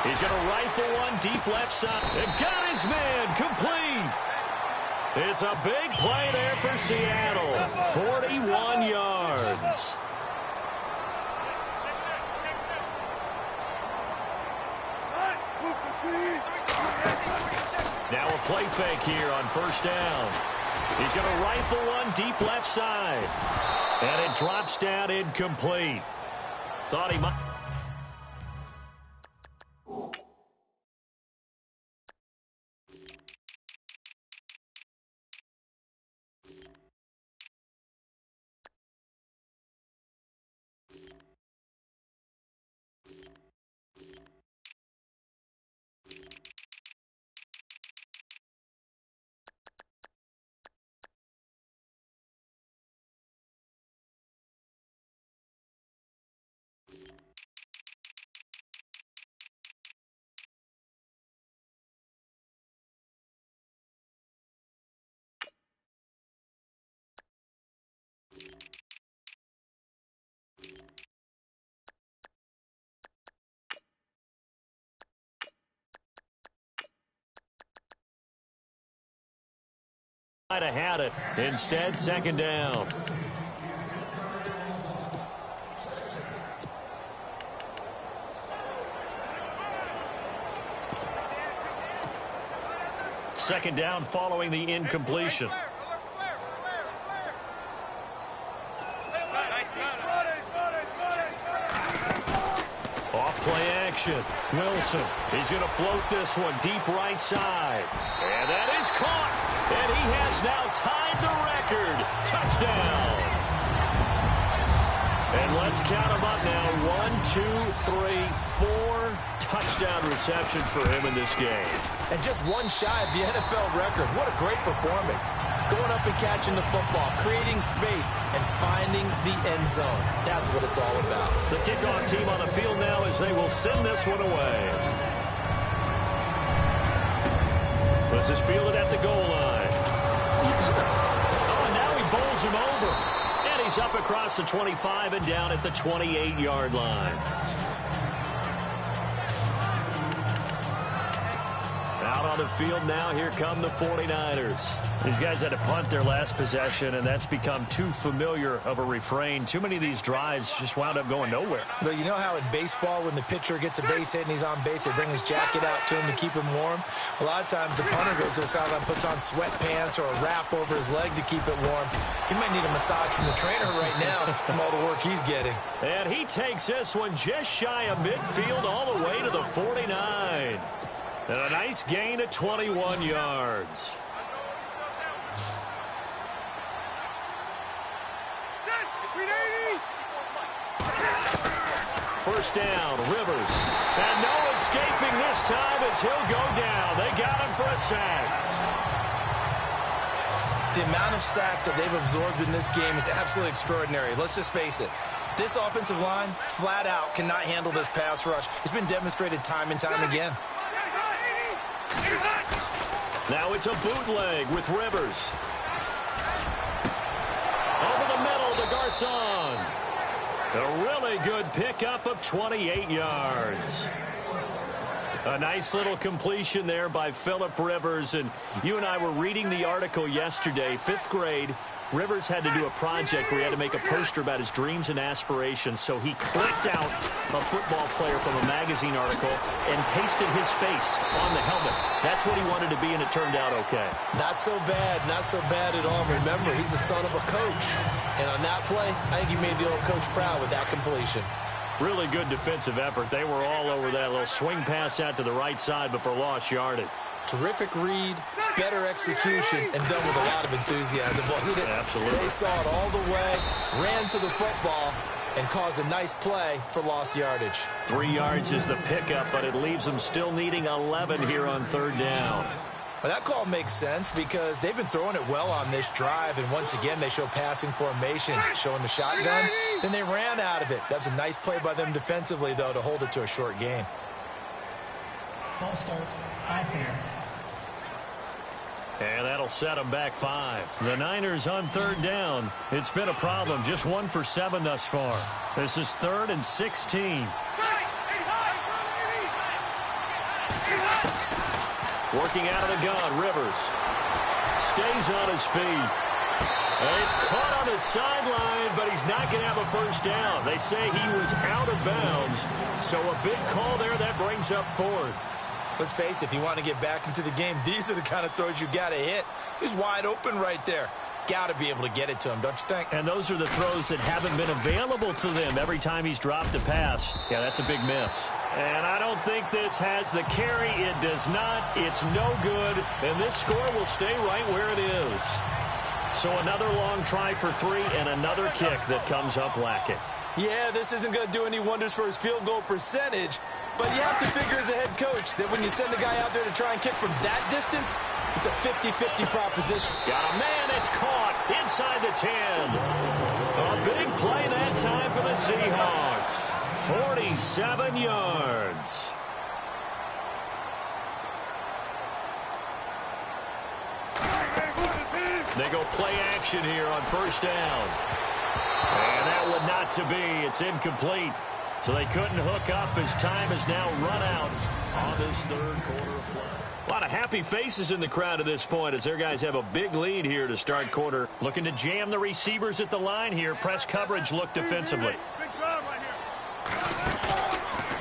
He's going to rifle one deep left side. They've got his man complete. It's a big play there for Seattle. 41 yards. Now a play fake here on first down. He's going to rifle one deep left side. And it drops down incomplete. Thought he might. Might have had it. Instead, second down. Second down following the incompletion. Off play action. Wilson. He's going to float this one deep right side. And that is caught. And he has now tied the record. Touchdown. And let's count them up now. 1, 2, 3, 4 touchdown receptions for him in this game. And just one shy of the NFL record. What a great performance. Going up and catching the football, creating space, and finding the end zone. That's what it's all about. The kickoff team on the field now as they will send this one away. This is fielded at the goal line. Oh, and now he bowls him over. And he's up across the 25 and down at the 28-yard line. Out on the field now, here come the 49ers. These guys had to punt their last possession, and that's become too familiar of a refrain. Too many of these drives just wound up going nowhere. But you know how in baseball, when the pitcher gets a base hit and he's on base, they bring his jacket out to him to keep him warm? A lot of times the punter goes to the sideline, puts on sweatpants or a wrap over his leg to keep it warm. He might need a massage from the trainer right now from all the work he's getting. And he takes this one just shy of midfield all the way to the 49. And a nice gain at 21 yards. First down, Rivers. And no escaping this time as he'll go down. They got him for a sack. The amount of sacks that they've absorbed in this game is absolutely extraordinary. Let's just face it. This offensive line, flat out, cannot handle this pass rush. It's been demonstrated time and time again. Now it's a bootleg with Rivers. Over the middle to Garcon. A really good pickup of 28 yards. A nice little completion there by Phillip Rivers. And you and I were reading the article yesterday, 5th grade. Rivers had to do a project where he had to make a poster about his dreams and aspirations, so he clicked out a football player from a magazine article and pasted his face on the helmet. That's what he wanted to be, and it turned out okay. Not so bad at all. Remember, he's the son of a coach. And on that play, I think he made the old coach proud with that completion. Really good defensive effort. They were all over that little swing pass out to the right side before lost yardage. Terrific read, better execution, and done with a lot of enthusiasm, wasn't it? Absolutely. They saw it all the way, ran to the football, and caused a nice play for lost yardage. 3 yards is the pickup, but it leaves them still needing 11 here on third down. Well, that call makes sense because they've been throwing it well on this drive, and once again, they show passing formation, showing the shotgun. Then they ran out of it. That's a nice play by them defensively, though, to hold it to a short gain. False start. Offense. And that'll set them back 5. The Niners on third down. It's been a problem. Just 1 for 7 thus far. This is 3rd and 16. Working out of the gun, Rivers stays on his feet. And he's caught on the sideline, but he's not going to have a first down. They say he was out of bounds, so a big call there that brings up 4th. Let's face it, if you want to get back into the game, these are the kind of throws you got to hit. He's wide open right there. Got to be able to get it to him, don't you think? And those are the throws that haven't been available to them every time he's dropped a pass. Yeah, that's a big miss. And I don't think this has the carry. It does not. It's no good. And this score will stay right where it is. So another long try for 3 and another kick that comes up lacking. Yeah, this isn't going to do any wonders for his field goal percentage. But you have to figure as a head coach that when you send a guy out there to try and kick from that distance, it's a 50-50 proposition. Got a man, it's caught inside the 10. A big play that time for the Seahawks. 47 yards. They go play action here on first down. And that one not to be. It's incomplete. So they couldn't hook up as time is now run out on this third quarter of play. A lot of happy faces in the crowd at this point as their guys have a big lead here to start quarter. Looking to jam the receivers at the line here. Press coverage look defensively.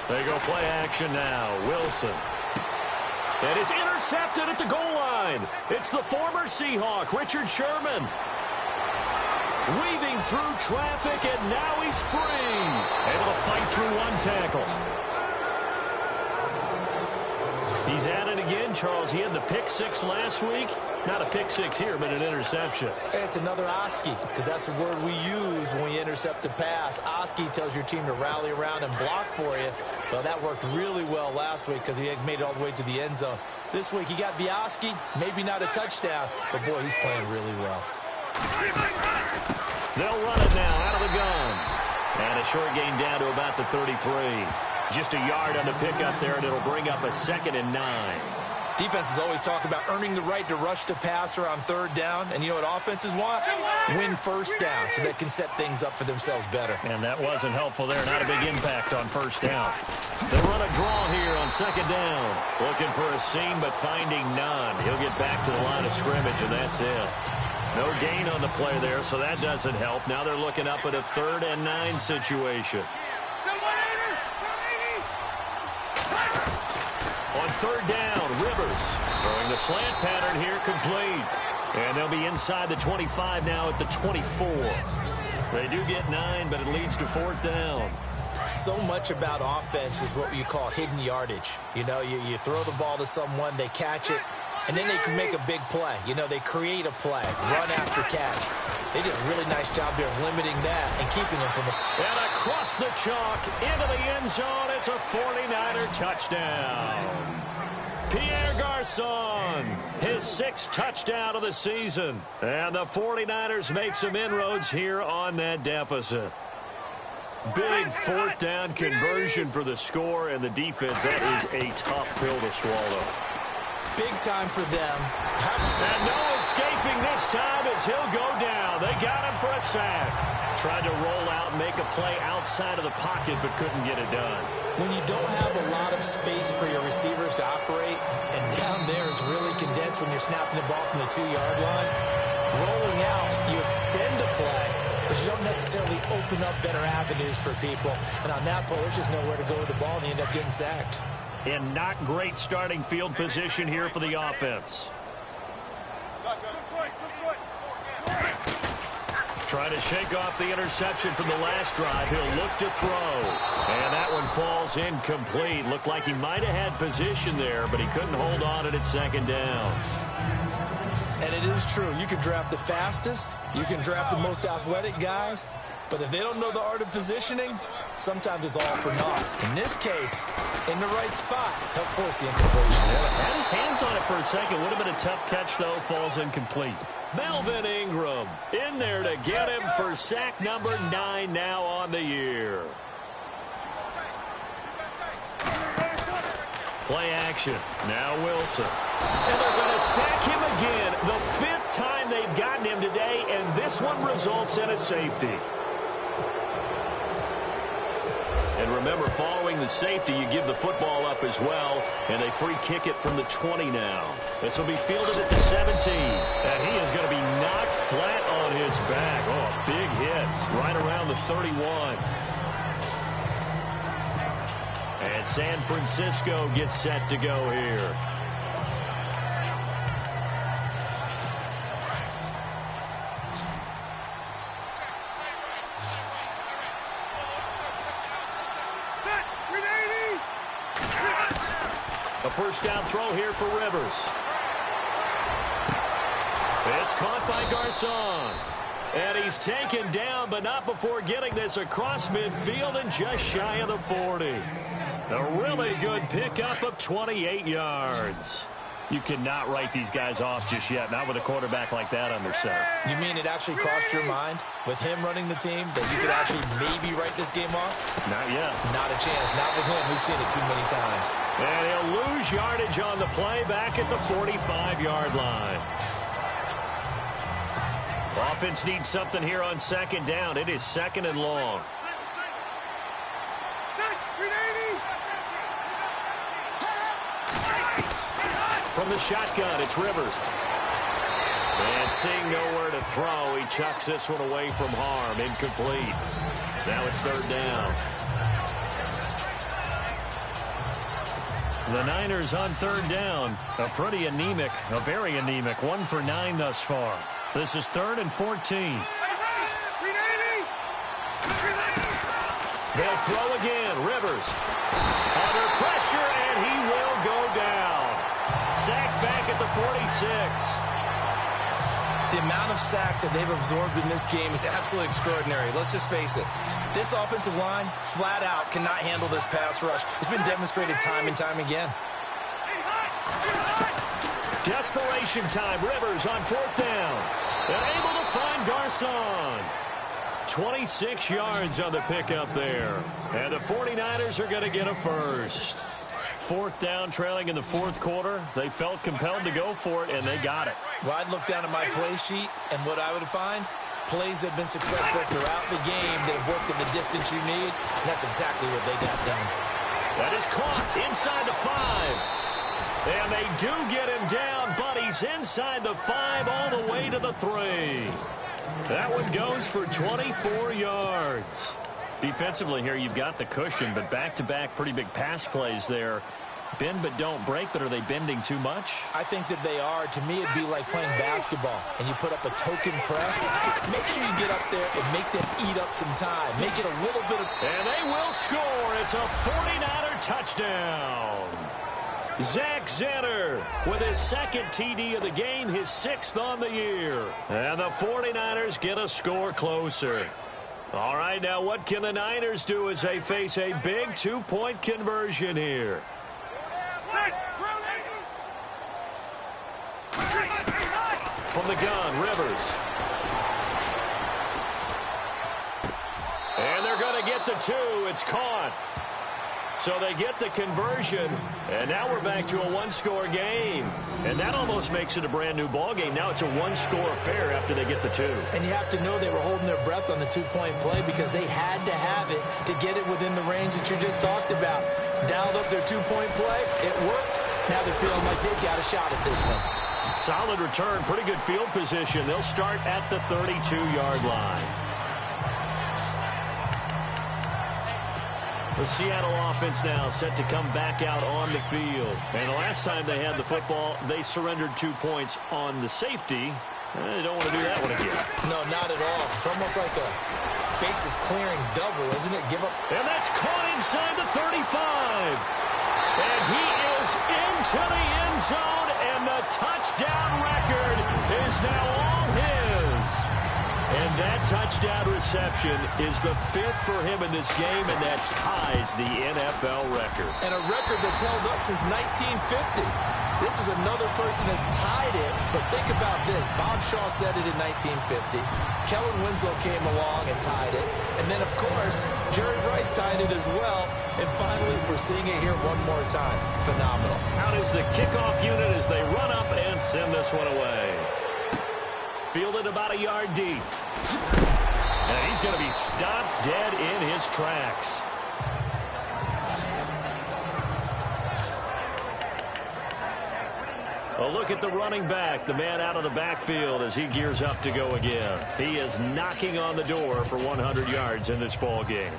They go play action now. Wilson. And it's intercepted at the goal line. It's the former Seahawk, Richard Sherman. Weaving through traffic, and now he's free. Able to fight through one tackle. He's at it again, Charles. He had the pick 6 last week. Not a pick 6 here, but an interception. It's another Oski, because that's the word we use when you intercept a pass. Oski tells your team to rally around and block for you. Well, that worked really well last week because he had made it all the way to the end zone. This week, he got the Oski, maybe not a touchdown, but, boy, he's playing really well. They'll run it now out of the gun. And a short gain down to about the 33. Just a yard on the pickup there, and it'll bring up a 2nd and 9. Defenses always talk about earning the right to rush the passer on third down. And you know what offenses want? Win first down so they can set things up for themselves better. And that wasn't helpful there. Not a big impact on first down. They run a draw here on 2nd down. Looking for a seam, but finding none. He'll get back to the line of scrimmage, and that's it. No gain on the play there, so that doesn't help. Now they're looking up at a 3rd and 9 situation. On third down, Rivers throwing the slant pattern here, complete. And they'll be inside the 25 now at the 24. They do get 9, but it leads to 4th down. So much about offense is what you call hidden yardage. You know, you throw the ball to someone, they catch it, and then they can make a big play. You know, they create a play, run after catch. They did a really nice job there of limiting that and keeping them from And across the chalk, into the end zone, it's a 49er touchdown. Pierre Garçon, his 6th touchdown of the season. And the 49ers make some inroads here on that deficit. Big 4th down conversion for the score, and the defense, that is a tough pill to swallow. Big time for them. And no escaping this time as he'll go down. They got him for a sack. Tried to roll out and make a play outside of the pocket, but couldn't get it done. When you don't have a lot of space for your receivers to operate, and down there it's really condensed when you're snapping the ball from the 2-yard line, rolling out, you have but you don't necessarily open up better avenues for people. And on that play, there's just nowhere to go with the ball, and they end up getting sacked. And not great starting field position here for the offense. Trying to shake off the interception from the last drive. He'll look to throw. And that one falls incomplete. Looked like he might have had position there, but he couldn't hold on at second down. And it is true. You can draft the fastest. You can draft the most athletic guys. But if they don't know the art of positioning, sometimes it's all for naught. In this case, in the right spot, help force the incompletion. Yeah, had his hands on it for a second. Would have been a tough catch, though. Falls incomplete. Melvin Ingram in there to get him for sack number 9 now on the year. Play action. Now Wilson. And they're going to sack him again. The 5th time they've gotten him today, and this one results in a safety. And remember, following the safety, you give the football up as well, and they free kick it from the 20 now. This will be fielded at the 17, and he is going to be knocked flat on his back. Oh, a big hit right around the 31. And San Francisco gets set to go here. A first down throw here for Rivers. It's caught by Garcon. And he's taken down, but not before getting this across midfield and just shy of the 40. A really good pickup of 28 yards. You cannot write these guys off just yet, not with a quarterback like that under center. You mean it actually crossed your mind with him running the team that you could actually maybe write this game off? Not yet. Not a chance. Not with him. We've seen it too many times. And he'll lose yardage on the play back at the 45-yard line. Offense needs something here on second down. It is second and long. From the shotgun, it's Rivers. And seeing nowhere to throw, he chucks this one away from harm. Incomplete. Now it's third down. The Niners on third down. A pretty anemic, a very anemic. 1 for 9 thus far. This is 3rd and 14. They'll throw again. Rivers under pressure, and he will go down. Sacked back at the 46. The amount of sacks that they've absorbed in this game is absolutely extraordinary. Let's just face it. This offensive line, flat out, cannot handle this pass rush. It's been demonstrated time and time again. Desperation time. Rivers on 4th down. And able to find Garcon. 26 yards on the pickup there. And the 49ers are going to get a first. 4th down, trailing in the 4th quarter. They felt compelled to go for it, and they got it. Well, I'd look down at my play sheet, and what I would find, plays that have been successful throughout the game that have worked in the distance you need, and that's exactly what they got done. That is caught inside the 5. And they do get him down, but he's inside the 5 all the way to the 3. That one goes for 24 yards. Defensively here, you've got the cushion, but back-to-back pretty big pass plays there. Bend but don't break, but are they bending too much? I think that they are. To me, it'd be like playing basketball, and you put up a token press. Make sure you get up there and make them eat up some time. Make it a little bit of... And they will score. It's a 49er touchdown. Zach Zenner with his 2nd TD of the game, his 6th on the year. And the 49ers get a score closer. All right, now what can the Niners do as they face a big 2-point conversion here? From the gun, Rivers. And they're going to get the 2. It's caught. So they get the conversion, and now we're back to a 1-score game. And that almost makes it a brand-new ball game. Now it's a 1-score affair after they get the 2. And you have to know they were holding their breath on the 2-point play because they had to have it to get it within the range that you just talked about. Dialed up their 2-point play. It worked. Now they're feeling like they've got a shot at this one. Solid return, pretty good field position. They'll start at the 32-yard line. The Seattle offense now set to come back out on the field. And the last time they had the football, they surrendered 2 points on the safety. They don't want to do that one again. No, not at all. It's almost like a bases clearing double, isn't it? Give up. And that's caught inside the 35. And he is into the end zone, and the touchdown record is now all his. And that touchdown reception is the 5th for him in this game, and that ties the NFL record. And a record that's held up since 1950. This is another person that's tied it, but think about this. Bob Shaw said it in 1950. Kellen Winslow came along and tied it. And then, of course, Jerry Rice tied it as well. And finally, we're seeing it here one more time. Phenomenal. Out is the kickoff unit as they run up and send this one away. Fielded about a yard deep. And he's going to be stopped dead in his tracks. A look at the running back, the man out of the backfield as he gears up to go again. He is knocking on the door for 100 yards in this ball game.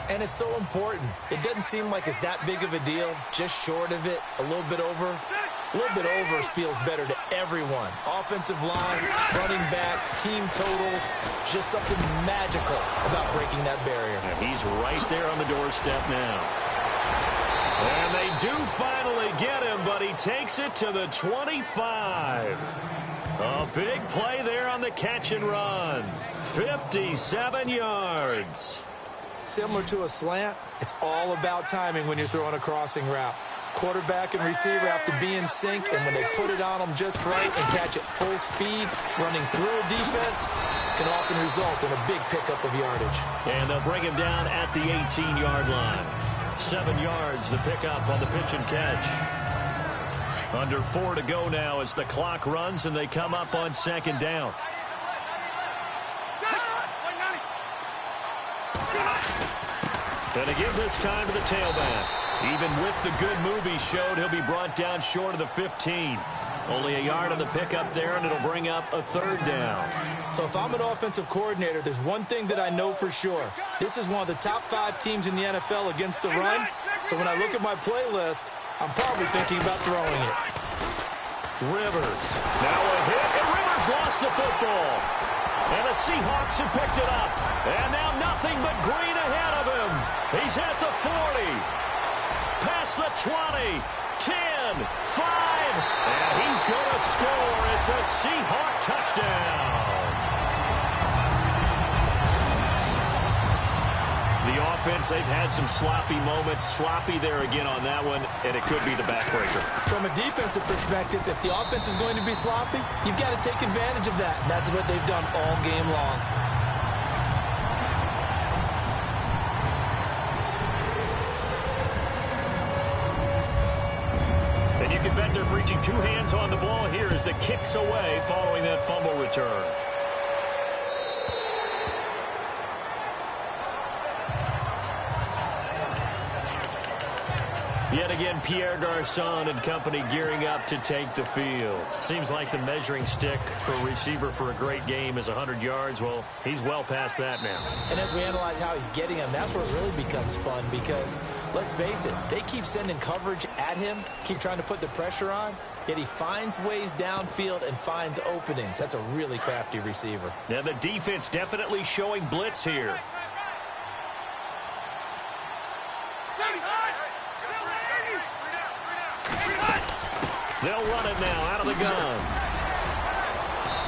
And it's so important. It doesn't seem like it's that big of a deal, just short of it, a little bit over. A little bit over feels better to everyone. Offensive line, running back, team totals, just something magical about breaking that barrier. And he's right there on the doorstep now. And they do finally get him, but he takes it to the 25. A big play there on the catch and run. 57 yards. Similar to a slant, it's all about timing when you're throwing a crossing route. Quarterback and receiver have to be in sync, and when they put it on them just right and catch it full speed, running through a defense can often result in a big pickup of yardage. And they'll bring him down at the 18-yard line. 7 yards, the pickup on the pitch and catch. Under 4 to go now as the clock runs and they come up on second down. And again this time to the tailback. Even with the good move he showed, he'll be brought down short of the 15. Only a yard on the pickup there, and it'll bring up a third down. So if I'm an offensive coordinator, there's one thing that I know for sure. This is one of the top 5 teams in the NFL against the run. So when I look at my playlist, I'm probably thinking about throwing it. Rivers. Now a hit, and Rivers lost the football. And the Seahawks have picked it up. And now nothing but green ahead of him. He's at the 40. Past the 20. 10, 5, and he's going to score. It's a Seahawk touchdown. The offense, they've had some sloppy moments. Sloppy there again on that one, and it could be the backbreaker. From a defensive perspective, if the offense is going to be sloppy, you've got to take advantage of that. And that's what they've done all game long. You can bet they're breaching 2 hands on the ball here as the kick's away following that fumble return. Yet again, Pierre Garçon and company gearing up to take the field. Seems like the measuring stick for a receiver for a great game is 100 yards. Well, he's well past that now. And as we analyze how he's getting them, that's where it really becomes fun because, let's face it, they keep sending coverage at him, keep trying to put the pressure on, yet he finds ways downfield and finds openings. That's a really crafty receiver. Now the defense definitely showing blitz here. They'll run it now out of the gun.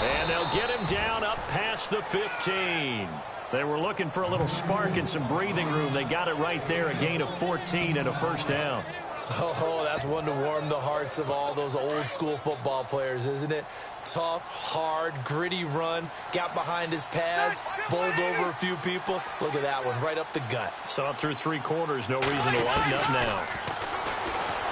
And they'll get him down up past the 15. They were looking for a little spark and some breathing room. They got it right there, a gain of 14 and a first down. Oh, that's one to warm the hearts of all those old school football players, isn't it? Tough, hard, gritty run, got behind his pads, bowled over a few people. Look at that one, right up the gut. So up through 3 quarters, no reason to lighten up now.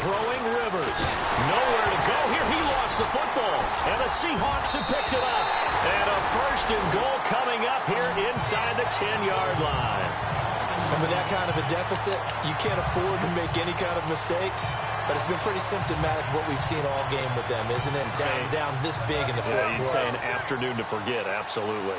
Throwing Rivers. Nowhere to go here. He lost the football. And the Seahawks have picked it up. And a first and goal coming up here inside the 10-yard line. And with that kind of a deficit, you can't afford to make any kind of mistakes. But it's been pretty symptomatic of what we've seen all game with them, isn't it? Down this big in the fourth quarter. You'd say an afternoon to forget, absolutely.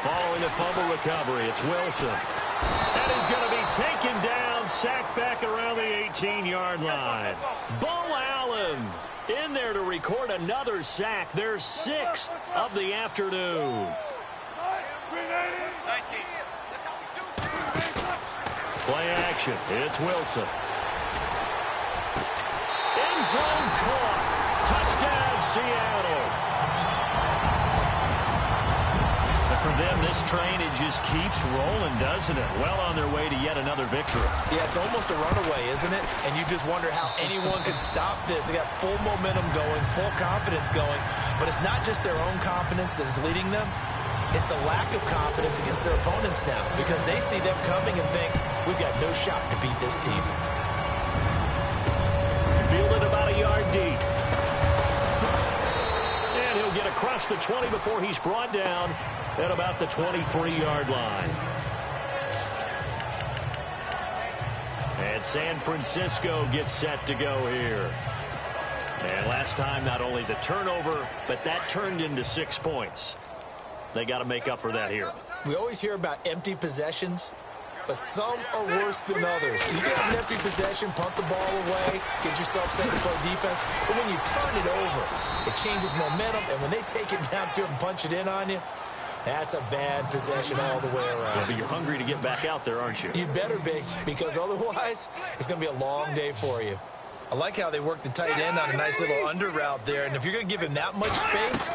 Following following the fumble recovery. It's Wilson. And he's going to be taken down, sacked back around the 18-yard line. Bo Allen in there to record another sack. Their 6th of the afternoon. Play action. It's Wilson. End zone caught. Touchdown, Seattle. For them, this train, it just keeps rolling, doesn't it? Well on their way to yet another victory. Yeah, it's almost a runaway, isn't it? And you just wonder how anyone could stop this. They got full momentum going, full confidence going. But it's not just their own confidence that's leading them. It's the lack of confidence against their opponents now, because they see them coming and think, we've got no shot to beat this team. Fielded about a yard deep. And he'll get across the 20 before he's brought down at about the 23-yard line. And San Francisco gets set to go here. And last time, not only the turnover, but that turned into 6 points. They got to make up for that here. We always hear about empty possessions, but some are worse than others. You can have an empty possession, punt the ball away, get yourself set to play defense, but when you turn it over, it changes momentum, and when they take it downfield and punch it in on you, that's a bad possession all the way around. Yeah, but you're hungry to get back out there, aren't you? You better be, because otherwise, it's going to be a long day for you. I like how they work the tight end on a nice little under route there, and if you're going to give him that much space,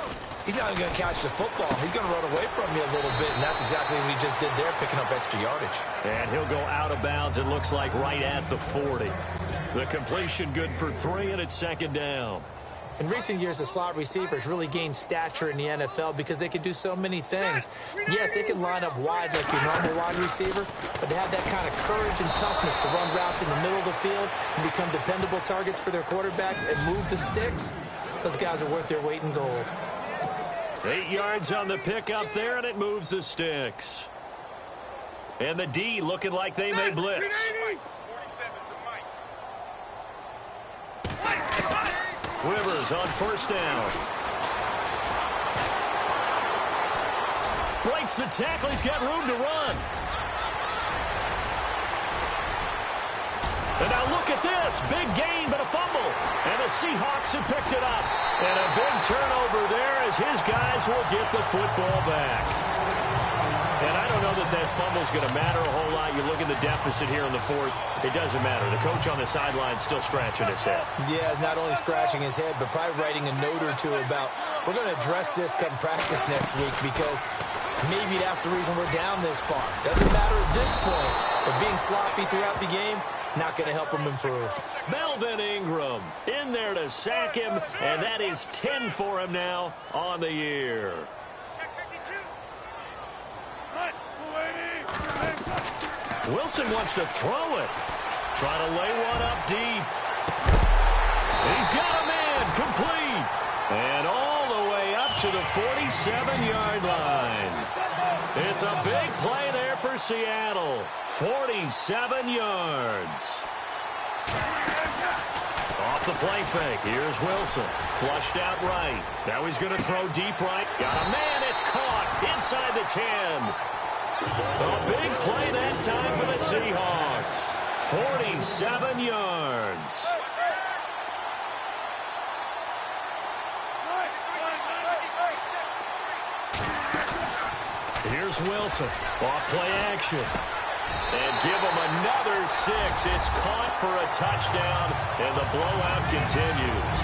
he's not going to catch the football. He's going to run away from you a little bit, and that's exactly what he just did there, picking up extra yardage. And he'll go out of bounds, it looks like, right at the 40. The completion good for 3, and it's 2nd down. In recent years, the slot receivers really gained stature in the NFL because they can do so many things. Yes, they can line up wide like your normal wide receiver, but to have that kind of courage and toughness to run routes in the middle of the field and become dependable targets for their quarterbacks and move the sticks, those guys are worth their weight in gold. 8 yards on the pickup there, and it moves the sticks. And the D looking like they may blitz. Rivers on 1st down. Breaks the tackle. He's got room to run. And now look at this. Big gain, but a fumble. And the Seahawks have picked it up. And a big turnover there as his guys will get the football back. And I don't know that that fumble's going to matter a whole lot. You look at the deficit here in the 4th. It doesn't matter. The coach on the sideline still scratching his head. Yeah, not only scratching his head, but probably writing a note or two about, we're going to address this come practice next week, because maybe that's the reason we're down this far. Doesn't matter at this point, but being sloppy throughout the game, not going to help him improve. Melvin Ingram in there to sack him, and that is 10 for him now on the year. Wilson wants to throw it. Trying to lay one up deep. He's got a man complete. And all the way up to the 47-yard line. It's a big play there for Seattle. 47 yards. Off the play fake. Here's Wilson. Flushed out right. Now he's going to throw deep right. Got a man. It's caught inside the 10. A big play that time for the Seahawks. 47 yards. Here's Wilson. Off play action. And give him another 6. It's caught for a touchdown, and the blowout continues.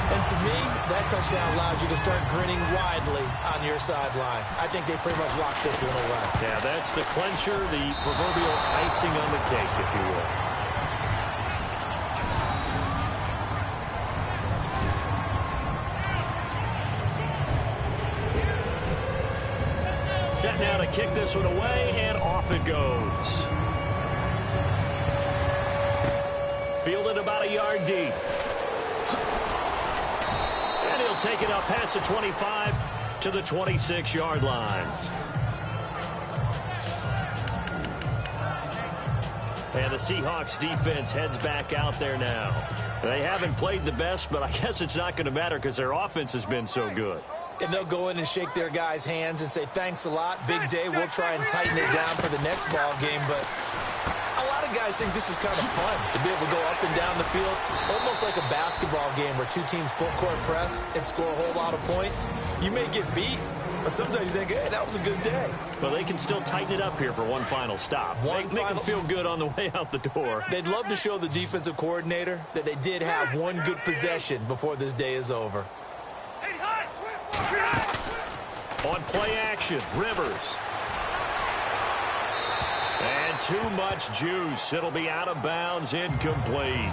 And to me, that touchdown allows you to start grinning widely on your sideline. I think they pretty much locked this one away. Yeah, that's the clincher, the proverbial icing on the cake, if you will. Set now to kick this one away, and off it goes. Fielded about a yard deep. And he'll take it up past the 25 to the 26-yard line. And the Seahawks defense heads back out there now. They haven't played the best, but I guess it's not going to matter because their offense has been so good. And they'll go in and shake their guys' hands and say, thanks a lot, big day. We'll try and tighten it down for the next ball game. But a lot of guys think this is kind of fun to be able to go up and down the field, almost like a basketball game where two teams full court press and score a whole lot of points. You may get beat, but sometimes you think, hey, that was a good day. Well, they can still tighten it up here for one final stop. Make them feel good on the way out the door. They'd love to show the defensive coordinator that they did have one good possession before this day is over. On play action, Rivers. And too much juice. It'll be out of bounds, incomplete.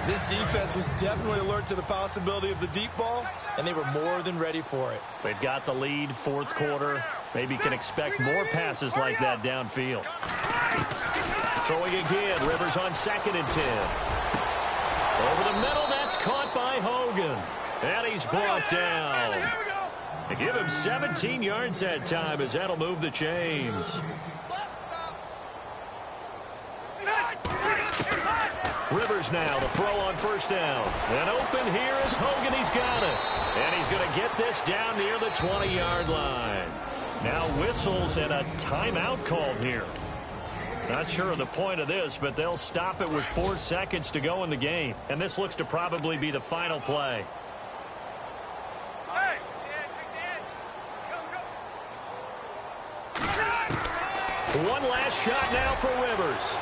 This defense was definitely alert to the possibility of the deep ball, and they were more than ready for it. They've got the lead, fourth quarter. Maybe can expect more passes like that downfield. Throwing again, Rivers on 2nd and 10. Over the middle, that's caught by Hogan. And he's brought down. They give him 17 yards that time as that'll move the chains. Rivers now to throw on 1st down. And open here is Hogan. He's got it. And he's going to get this down near the 20-yard line. Now whistles and a timeout called here. Not sure of the point of this, but they'll stop it with 4 seconds to go in the game. And this looks to probably be the final play. One last shot now for Rivers.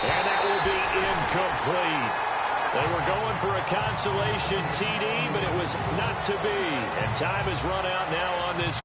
And that will be incomplete. They were going for a consolation TD, but it was not to be. And time is run out now on this